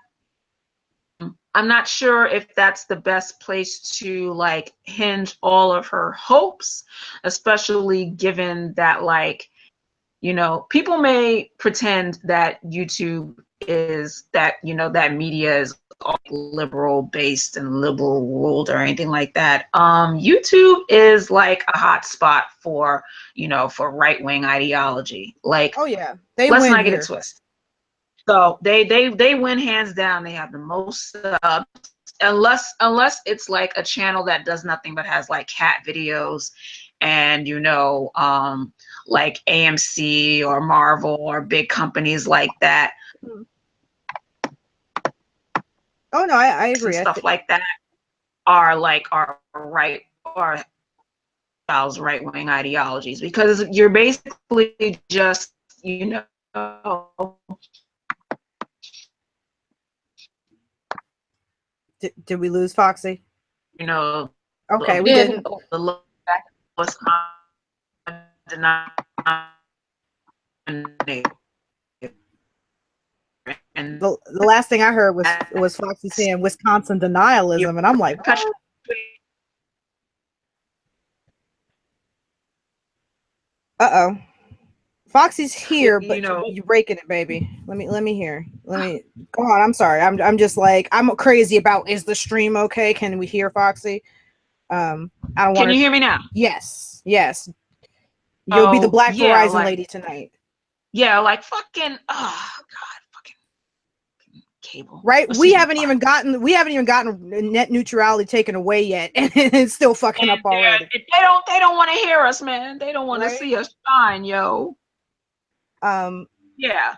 I'm not sure if that's the best place to like hinge all of her hopes, especially given that, like, people may pretend that YouTube is that, that media is all liberal based and liberal ruled or anything like that. YouTube is like a hot spot for, for right-wing ideology. Like, Oh yeah, let's not get it twisted. So they win hands down. They have the most subs, unless it's like a channel that does nothing but has like cat videos and like AMC or Marvel or big companies like that. Oh no, I agree. Stuff like that are right wing ideologies, because you're basically just Did we lose Foxy? Okay, we didn't. The last thing I heard was Foxy saying Wisconsin denialism, and I'm like, what? Uh-oh. Foxy's here, but you're breaking it, baby. Let me hear. Let me go on. I'm sorry. I'm just like, I'm crazy about, is the stream okay? Can we hear Foxy? I don't want. Can you hear me now? Yes. You'll be the Black Verizon lady tonight. Yeah, like fucking fucking cable. Right? We haven't even gotten net neutrality taken away yet, and it's still fucking up already. They don't want to hear us, man. They don't want to see us shine, yo. Yeah.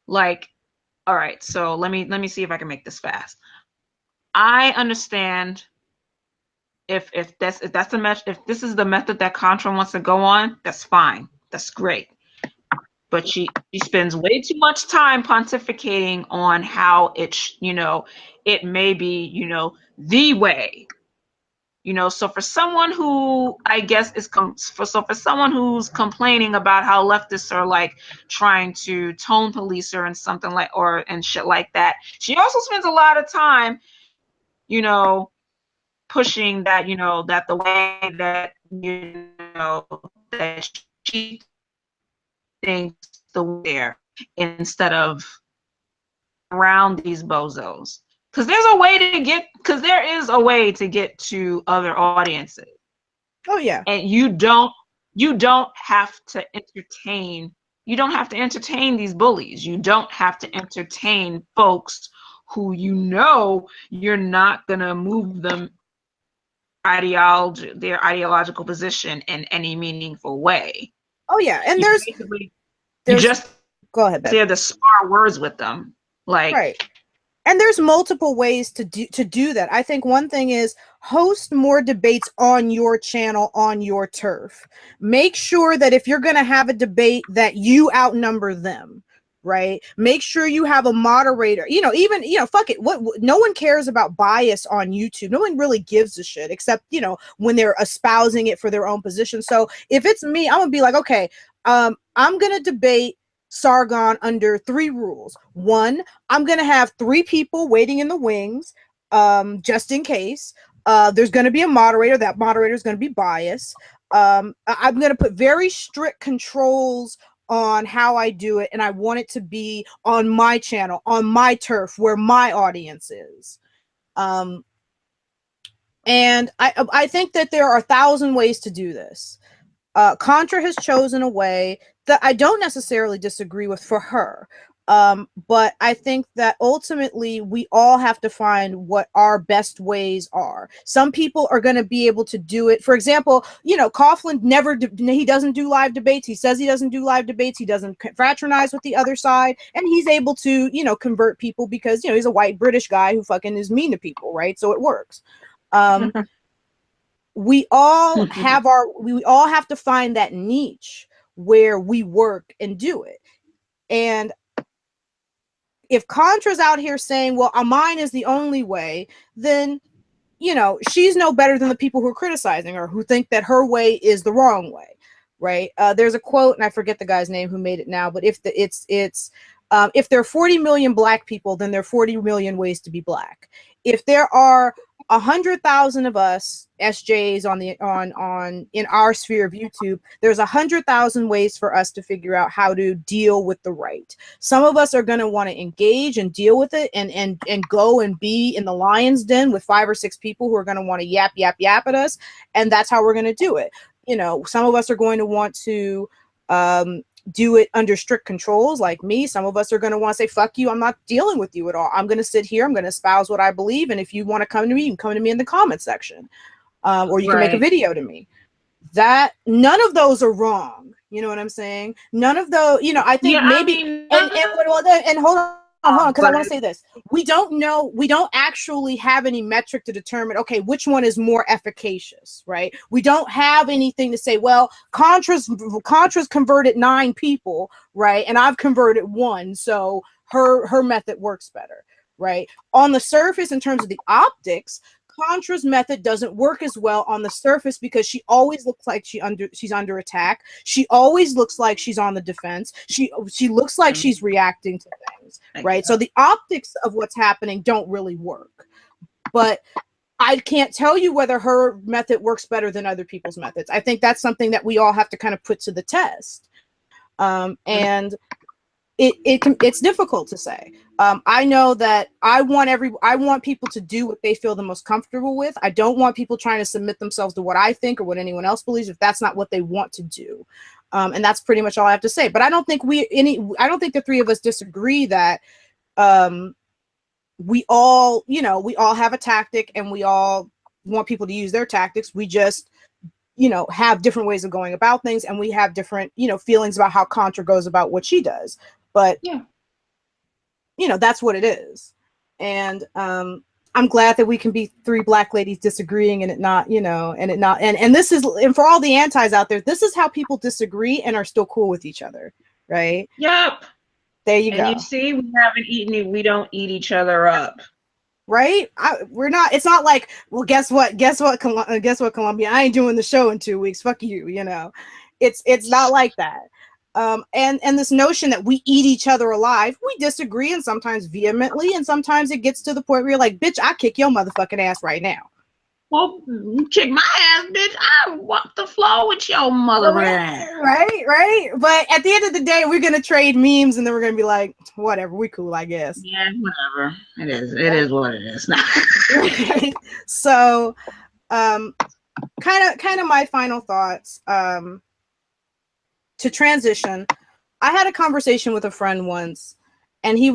Like, all right, so let me see if I can make this fast. I understand if this is the method that Contra wants to go on, that's fine. That's great. But she spends way too much time pontificating on how it may be, the way. So for someone who I guess for someone who's complaining about how leftists are like trying to tone police her and something like and shit like that, she also spends a lot of time, pushing that, that the way that that she thinks the way instead of around these bozos. Because there is a way to get to other audiences. Oh yeah. And you don't have to entertain these bullies. You don't have to entertain folks who you're not gonna move them their ideological position in any meaningful way. Oh yeah. And you just go ahead, say the spar words with them. Like, right. And there's multiple ways to do that. I think one thing is host more debates on your channel, on your turf. Make sure that if you're going to have a debate that you outnumber them, right? Make sure you have a moderator. Even fuck it. What no one cares about bias on YouTube. No one really gives a shit except when they're espousing it for their own position. So if it's me, I'm gonna be like, okay, I'm gonna debate Sargon under 3 rules. 1, I'm gonna have 3 people waiting in the wings, just in case. There's gonna be a moderator. That moderator is gonna be biased. I'm gonna put very strict controls on how I do it, and I want it to be on my channel, on my turf, where my audience is. And I think that there are 1,000 ways to do this. Contra has chosen a way that I don't necessarily disagree with for her. But I think that ultimately we all have to find what our best ways are. Some people are going to be able to do it. For example, Coughlin he doesn't do live debates. He says he doesn't do live debates. He doesn't fraternize with the other side. And he's able to, convert people because, he's a white British guy who fucking is mean to people, right? So it works. We all have to find that niche where we work and do it. And if Contra's out here saying, well, mine is the only way, then, she's no better than the people who are criticizing her, who think that her way is the wrong way, right? There's a quote, and I forget the guy's name who made it now, but if there are 40 million black people, then there are 40 million ways to be black. If there are 100,000 of us SJs in our sphere of YouTube, there's 100,000 ways for us to figure out how to deal with the right. Some of us are going to want to engage and deal with it and go and be in the lion's den with 5 or 6 people who are going to want to yap at us, and that's how we're going to do it. Some of us are going to want to do it under strict controls like me. Some of us are going to want to say, fuck you, I'm not dealing with you at all. I'm going to sit here, I'm going to espouse what I believe, and if you want to come to me, you can come to me in the comment section, or you can make a video to me. That none of those are wrong. You know what I'm saying? None of those, I think and hold on, because I want to say this. We don't actually have any metric to determine, okay, which one is more efficacious, right? We don't have anything to say, well, Contra's converted 9 people, right? And I've converted 1, so her method works better, right? On the surface, in terms of the optics, Contra's method doesn't work as well on the surface because she always looks like she's under attack. She always looks like she's on the defense. She looks like she's reacting to things, right? So the optics of what's happening don't really work. But I can't tell you whether her method works better than other people's methods. I think that's something that we all have to kind of put to the test. And it's difficult to say. I know that I want people to do what they feel the most comfortable with. I don't want people trying to submit themselves to what I think or what anyone else believes if that's not what they want to do. And that's pretty much all I have to say. But I don't think the 3 of us disagree that we all have a tactic and we all want people to use their tactics. We just have different ways of going about things, and we have different feelings about how Contra goes about what she does. But that's what it is. And I'm glad that we can be 3 black ladies disagreeing and this is, and for all the antis out there, this is how people disagree and are still cool with each other, right? Yep. There you go. And you see, we don't eat each other up. Right? We're not. It's not like, well, guess what, Columbia, I ain't doing the show in 2 weeks. Fuck you. It's not like that. And this notion that we eat each other alive, we disagree, and sometimes vehemently, and sometimes it gets to the point where you're like, bitch, I kick your motherfucking ass right now. Well, kick my ass, bitch. I walk the floor with your mother. Right. But at the end of the day, we're gonna trade memes, and then we're gonna be like, whatever, we cool, I guess. Yeah, whatever. It is what it is. Right? So, kind of my final thoughts. To transition, I had a conversation with a friend once, and I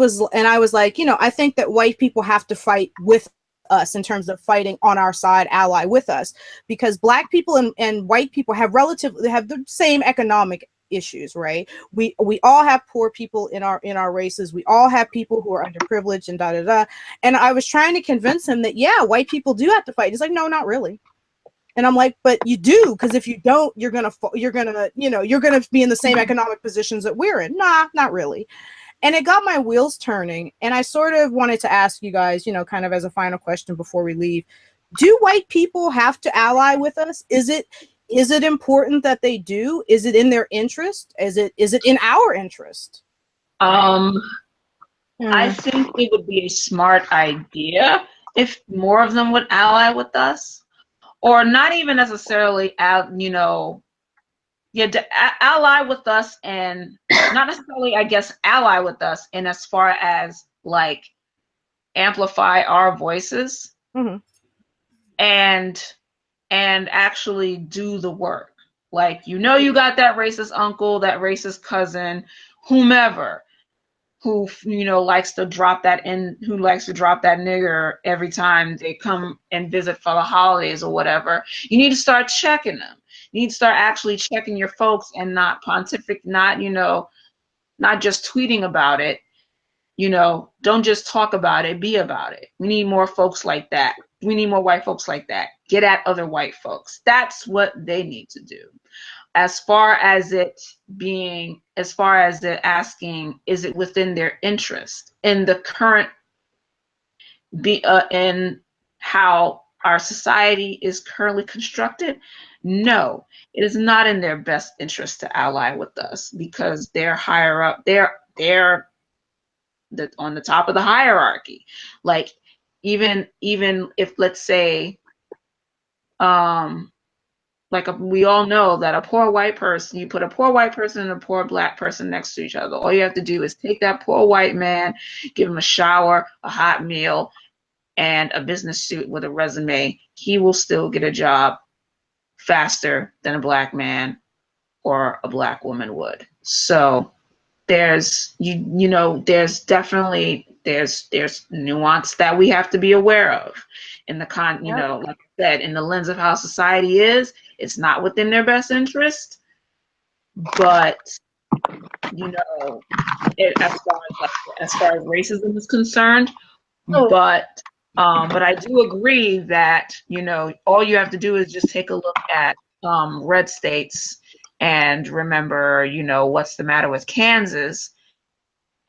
was like, I think that white people have to fight with us in terms of fighting on our side, ally with us, because black people and white people have the same economic issues, right? We all have poor people in our races. We all have people who are underprivileged and da da da. And I was trying to convince him that white people do have to fight. He's like, no, not really. And I'm like, but you do, because if you don't, you're gonna be in the same economic positions that we're in. Nah, not really. And it got my wheels turning. And I sort of wanted to ask you guys, kind of as a final question before we leave, do white people have to ally with us? Is it important that they do? Is it in their interest? Is it in our interest? I think it would be a smart idea if more of them would ally with us, or not even necessarily ally with us, and not necessarily, I guess, ally with us in as far as like amplify our voices and actually do the work. Like, you got that racist uncle, that racist cousin, whomever, who likes to drop that nigger every time they come and visit for the holidays or whatever. You need to start checking them. You need to start actually checking your folks and not not just tweeting about it. Don't just talk about it, be about it. We need more folks like that. We need more white folks like that. Get at other white folks. That's what they need to do. As far as it asking, is it within their interest in the current in how our society is currently constructed? No, it is not in their best interest to ally with us, because they're higher up. They're on the top of the hierarchy. Like, even if, let's say, we all know that a poor white person, you put a poor white person and a poor black person next to each other, all you have to do is take that poor white man, give him a shower, a hot meal, and a business suit with a resume. He will still get a job faster than a black man or a black woman would. So there's definitely nuance that we have to be aware of in the like I said, in the lens of how society is. It's not within their best interest, but as far as racism is concerned. But I do agree that all you have to do is just take a look at red states and remember what's the matter with Kansas,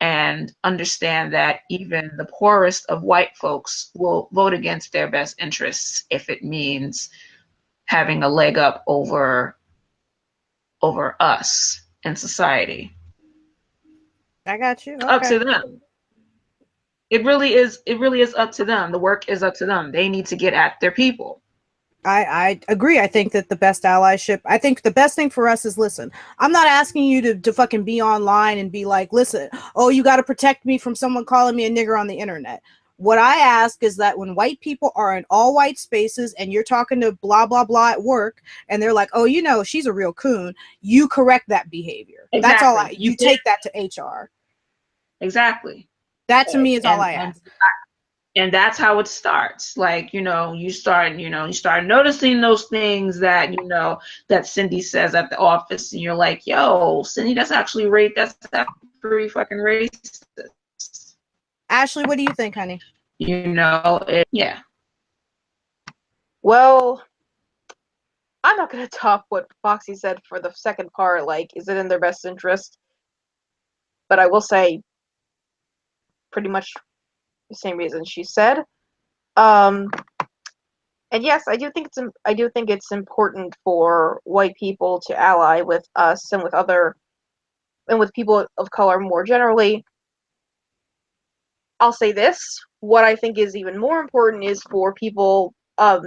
and understand that even the poorest of white folks will vote against their best interests if it means having a leg up over us in society. I got you. Okay. Up to them. It really is up to them. The work is up to them. They need to get at their people. I agree. I think that the best allyship, I think the best thing for us is, listen, I'm not asking you to fucking be online and be like, listen, oh, you got to protect me from someone calling me a nigger on the internet. What I ask is that when white people are in all white spaces and you're talking to blah, blah, blah at work, and they're like, oh, she's a real coon, you correct that behavior. Exactly. That's all you take that to HR. Exactly. That to me is all I ask. And that's how it starts. Like, you start noticing those things that, that Cindy says at the office, and you're like, yo, Cindy, that's actually that's pretty fucking racist. Ashleigh, what do you think, honey? Yeah. Well, I'm not going to top what Foxy said for the second part, like, is it in their best interest? But I will say pretty much the same reason she said. And yes, I do think it's important for white people to ally with us and with people of color more generally. I'll say this: what I think is even more important is for people of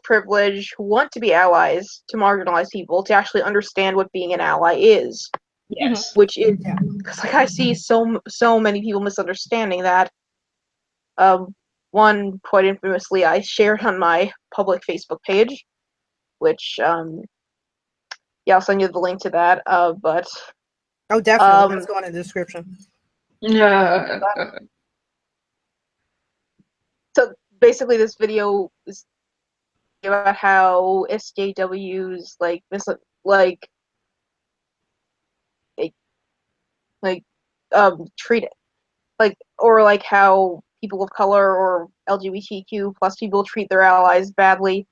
privilege who want to be allies to marginalized people to actually understand what being an ally is. Yes. Which is, because like I see so many people misunderstanding that. One, quite infamously, I shared on my public Facebook page, which I'll send you the link to that. But oh, definitely, let's go in the description. Yeah. So basically, this video is about how SJWs treat it, or how people of color or LGBTQ plus people treat their allies badly.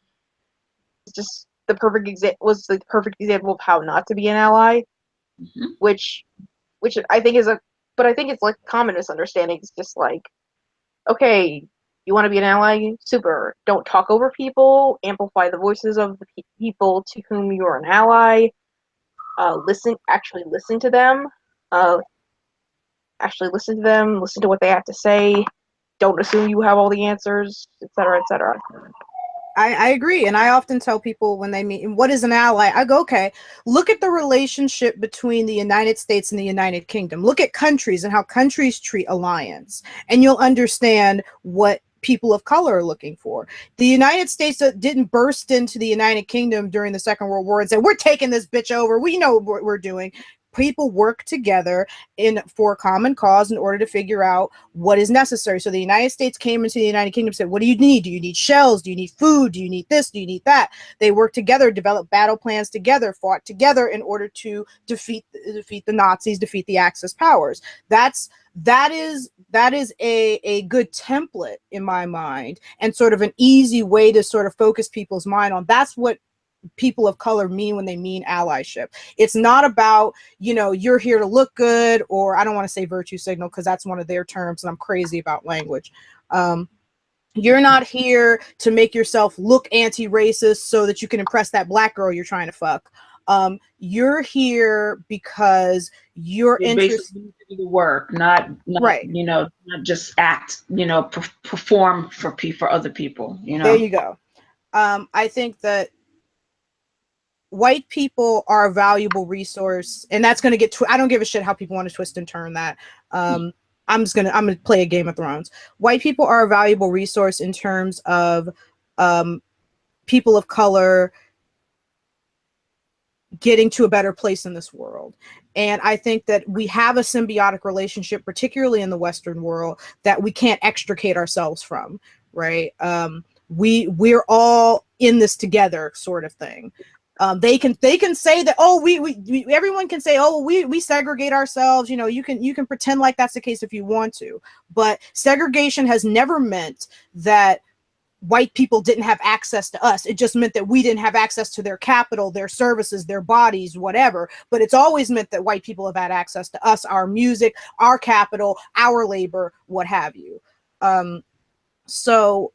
It's just the perfect example of how not to be an ally, which which I think is but I think it's like common misunderstanding. It's just like, okay, you want to be an ally? Super. Don't talk over people. Amplify the voices of the people to whom you are an ally. Actually listen to them. Listen to them. Listen to what they have to say. Don't assume you have all the answers, etc., etc. I agree. And I often tell people when they meet, what is an ally? I go, okay, look at the relationship between the United States and the United Kingdom. Look at countries and how countries treat alliance. And you'll understand what people of color are looking for. The United States didn't burst into the United Kingdom during the Second World War and say, we're taking this bitch over. We know what we're doing. People work together for a common cause in order to figure out what is necessary. So the United States came into the United Kingdom and said, what do you need? Do you need shells? Do you need food? Do you need this? Do you need that? They worked together, developed battle plans together, fought together in order to defeat the Nazis, defeat the Axis powers. That is a good template in my mind, and sort of an easy way to sort of focus people's mind on. That's what people of color mean when they mean allyship. It's not about, you're here to look good, or I don't want to say virtue signal because that's one of their terms and I'm crazy about language. You're not here to make yourself look anti-racist so that you can impress that black girl you're trying to fuck. You're here because you're interested in the work, not right. Not just act, perform for other people. There you go. I think that white people are a valuable resource, and that's going to get I don't give a shit how people want to twist and turn that. I'm gonna play a Game of Thrones. White people are a valuable resource in terms of people of color getting to a better place in this world. And I think that we have a symbiotic relationship, particularly in the Western world, that we can't extricate ourselves from, right? We're all in this together, sort of thing. They can say that, oh, we everyone can say, oh, we segregate ourselves. You can pretend like that's the case if you want to, but segregation has never meant that white people didn't have access to us. It just meant that we didn't have access to their capital, their services, their bodies, whatever. But it's always meant that white people have had access to us, our music, our capital, our labor, what have you. So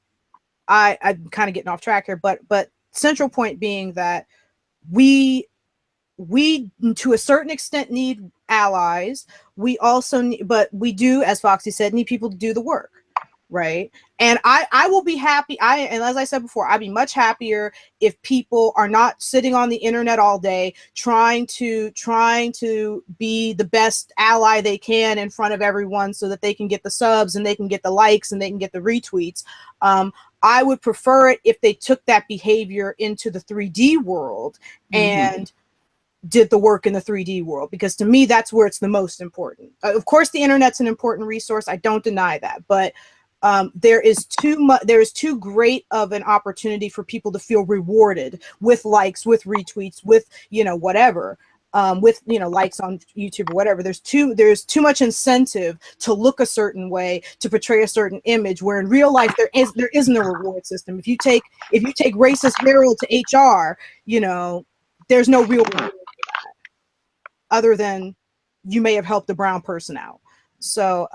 I'm kind of getting off track here, but central point being that we to a certain extent need allies. We also need, but we do, as Foxy said, need people to do the work, right? And I will be happy. And as I said before, I'd be much happier if people are not sitting on the internet all day trying to be the best ally they can in front of everyone so that they can get the subs and they can get the likes and they can get the retweets. I would prefer it if they took that behavior into the 3D world and did the work in the 3D world, because to me, that's where it's the most important. Of course, the internet's an important resource. I don't deny that, but there is too great of an opportunity for people to feel rewarded with likes, with retweets, with, whatever. With likes on YouTube or whatever. There's too much incentive to look a certain way, to portray a certain image, where in real life there isn't a reward system. If you take racist Harold to HR, there's no real reward for that, other than you may have helped a brown person out. So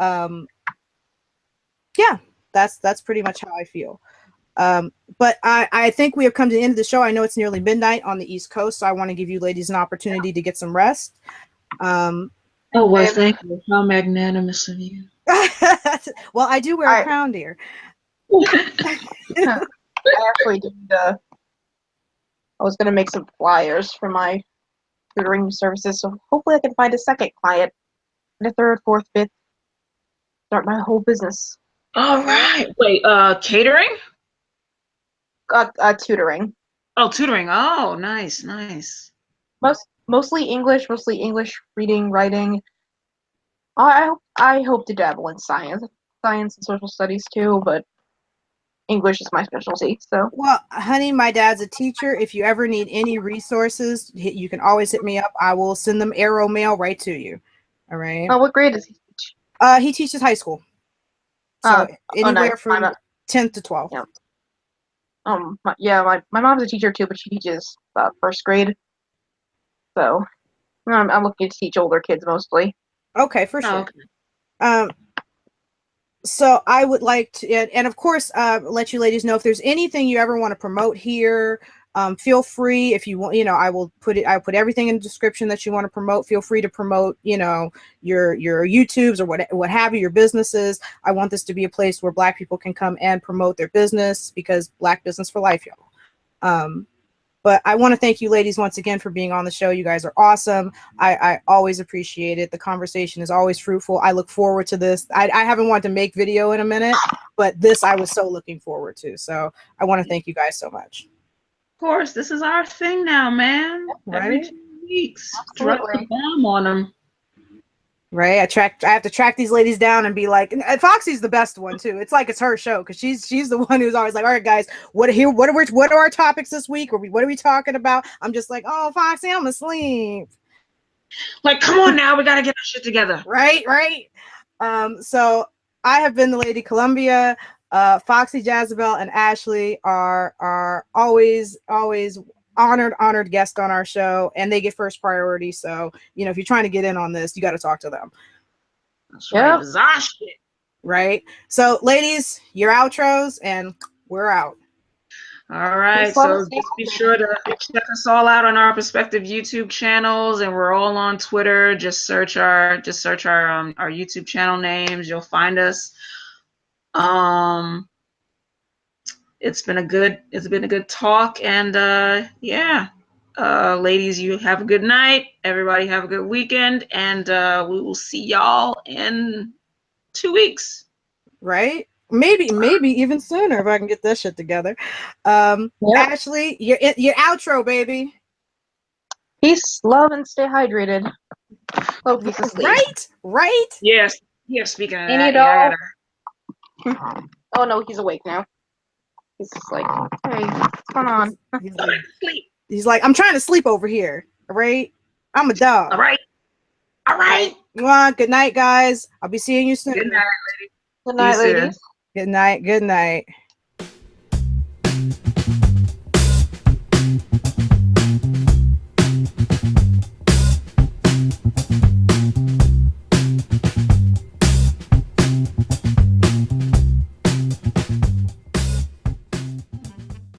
yeah, that's pretty much how I feel. But I think we have come to the end of the show. I know it's nearly midnight on the East Coast, so I want to give you ladies an opportunity to get some rest. Thank you. How magnanimous of you. Well, I do wear a crown, dear. I actually did. I was going to make some flyers for my tutoring services, so hopefully I can find a second client, and a third, fourth, fifth, start my whole business. All right. Wait, catering? Tutoring. Oh, tutoring. Oh, nice. Mostly English reading, writing. I hope to dabble in science and social studies too, but English is my specialty. So, well, honey, my dad's a teacher. If you ever need any resources, you can always hit me up. I will send them arrow mail right to you. All right. Oh, what grade does he teach? He teaches high school. So anywhere nice. from 10th to 12th. Yeah. My mom's a teacher too, but she teaches first grade. So I'm looking to teach older kids mostly. Okay, for Oh, sure. okay. So I would like to, and of course, let you ladies know if there's anything you ever want to promote here. Feel free if you want. I'll put everything in the description that you want to promote. Feel free to promote. Your YouTubes or what have you, your businesses. I want this to be a place where Black people can come and promote their business, because Black business for life, y'all. But I want to thank you ladies once again for being on the show. You guys are awesome. I always appreciate it. The conversation is always fruitful. I look forward to this. I haven't wanted to make video in a minute, but this I was so looking forward to. So I want to thank you guys so much. Of course, this is our thing now, man. Every Right? 2 weeks, Absolutely. drop the bomb on them. Right. I have to track these ladies down and be like, and Foxy's the best one too. It's like it's her show, because she's the one who's always like, all right, guys, what are our topics this week? Or what are we talking about? I'm just like, oh, Foxy, I'm asleep. Like, come on now, we gotta get our shit together. Right. So I have been the LadyColumbia. FoxyJazzabelle and Ashleigh are always honored guests on our show, and they get first priority. So if you're trying to get in on this, you got to talk to them. That's right. It's our shit. Right. So ladies, your outros, and we're out. All right, so just be sure to check us all out on our respective YouTube channels, and we're all on Twitter. Just search our YouTube channel names. You'll find us. It's been a good talk, and ladies, you have a good night. Everybody have a good weekend, and we will see y'all in 2 weeks. Right. Maybe even sooner if I can get this shit together. Ashleigh, your outro, baby. Peace, love, and stay hydrated. Focus asleep. Right. Yes. Speaking of that, Oh no, he's awake now. He's just like, hey, what's going on? He's like, I'm trying to sleep over here. All right. I'm a dog. All right. Well, good night, guys. I'll be seeing you soon. Good night, ladies. Good night, ladies. Good night.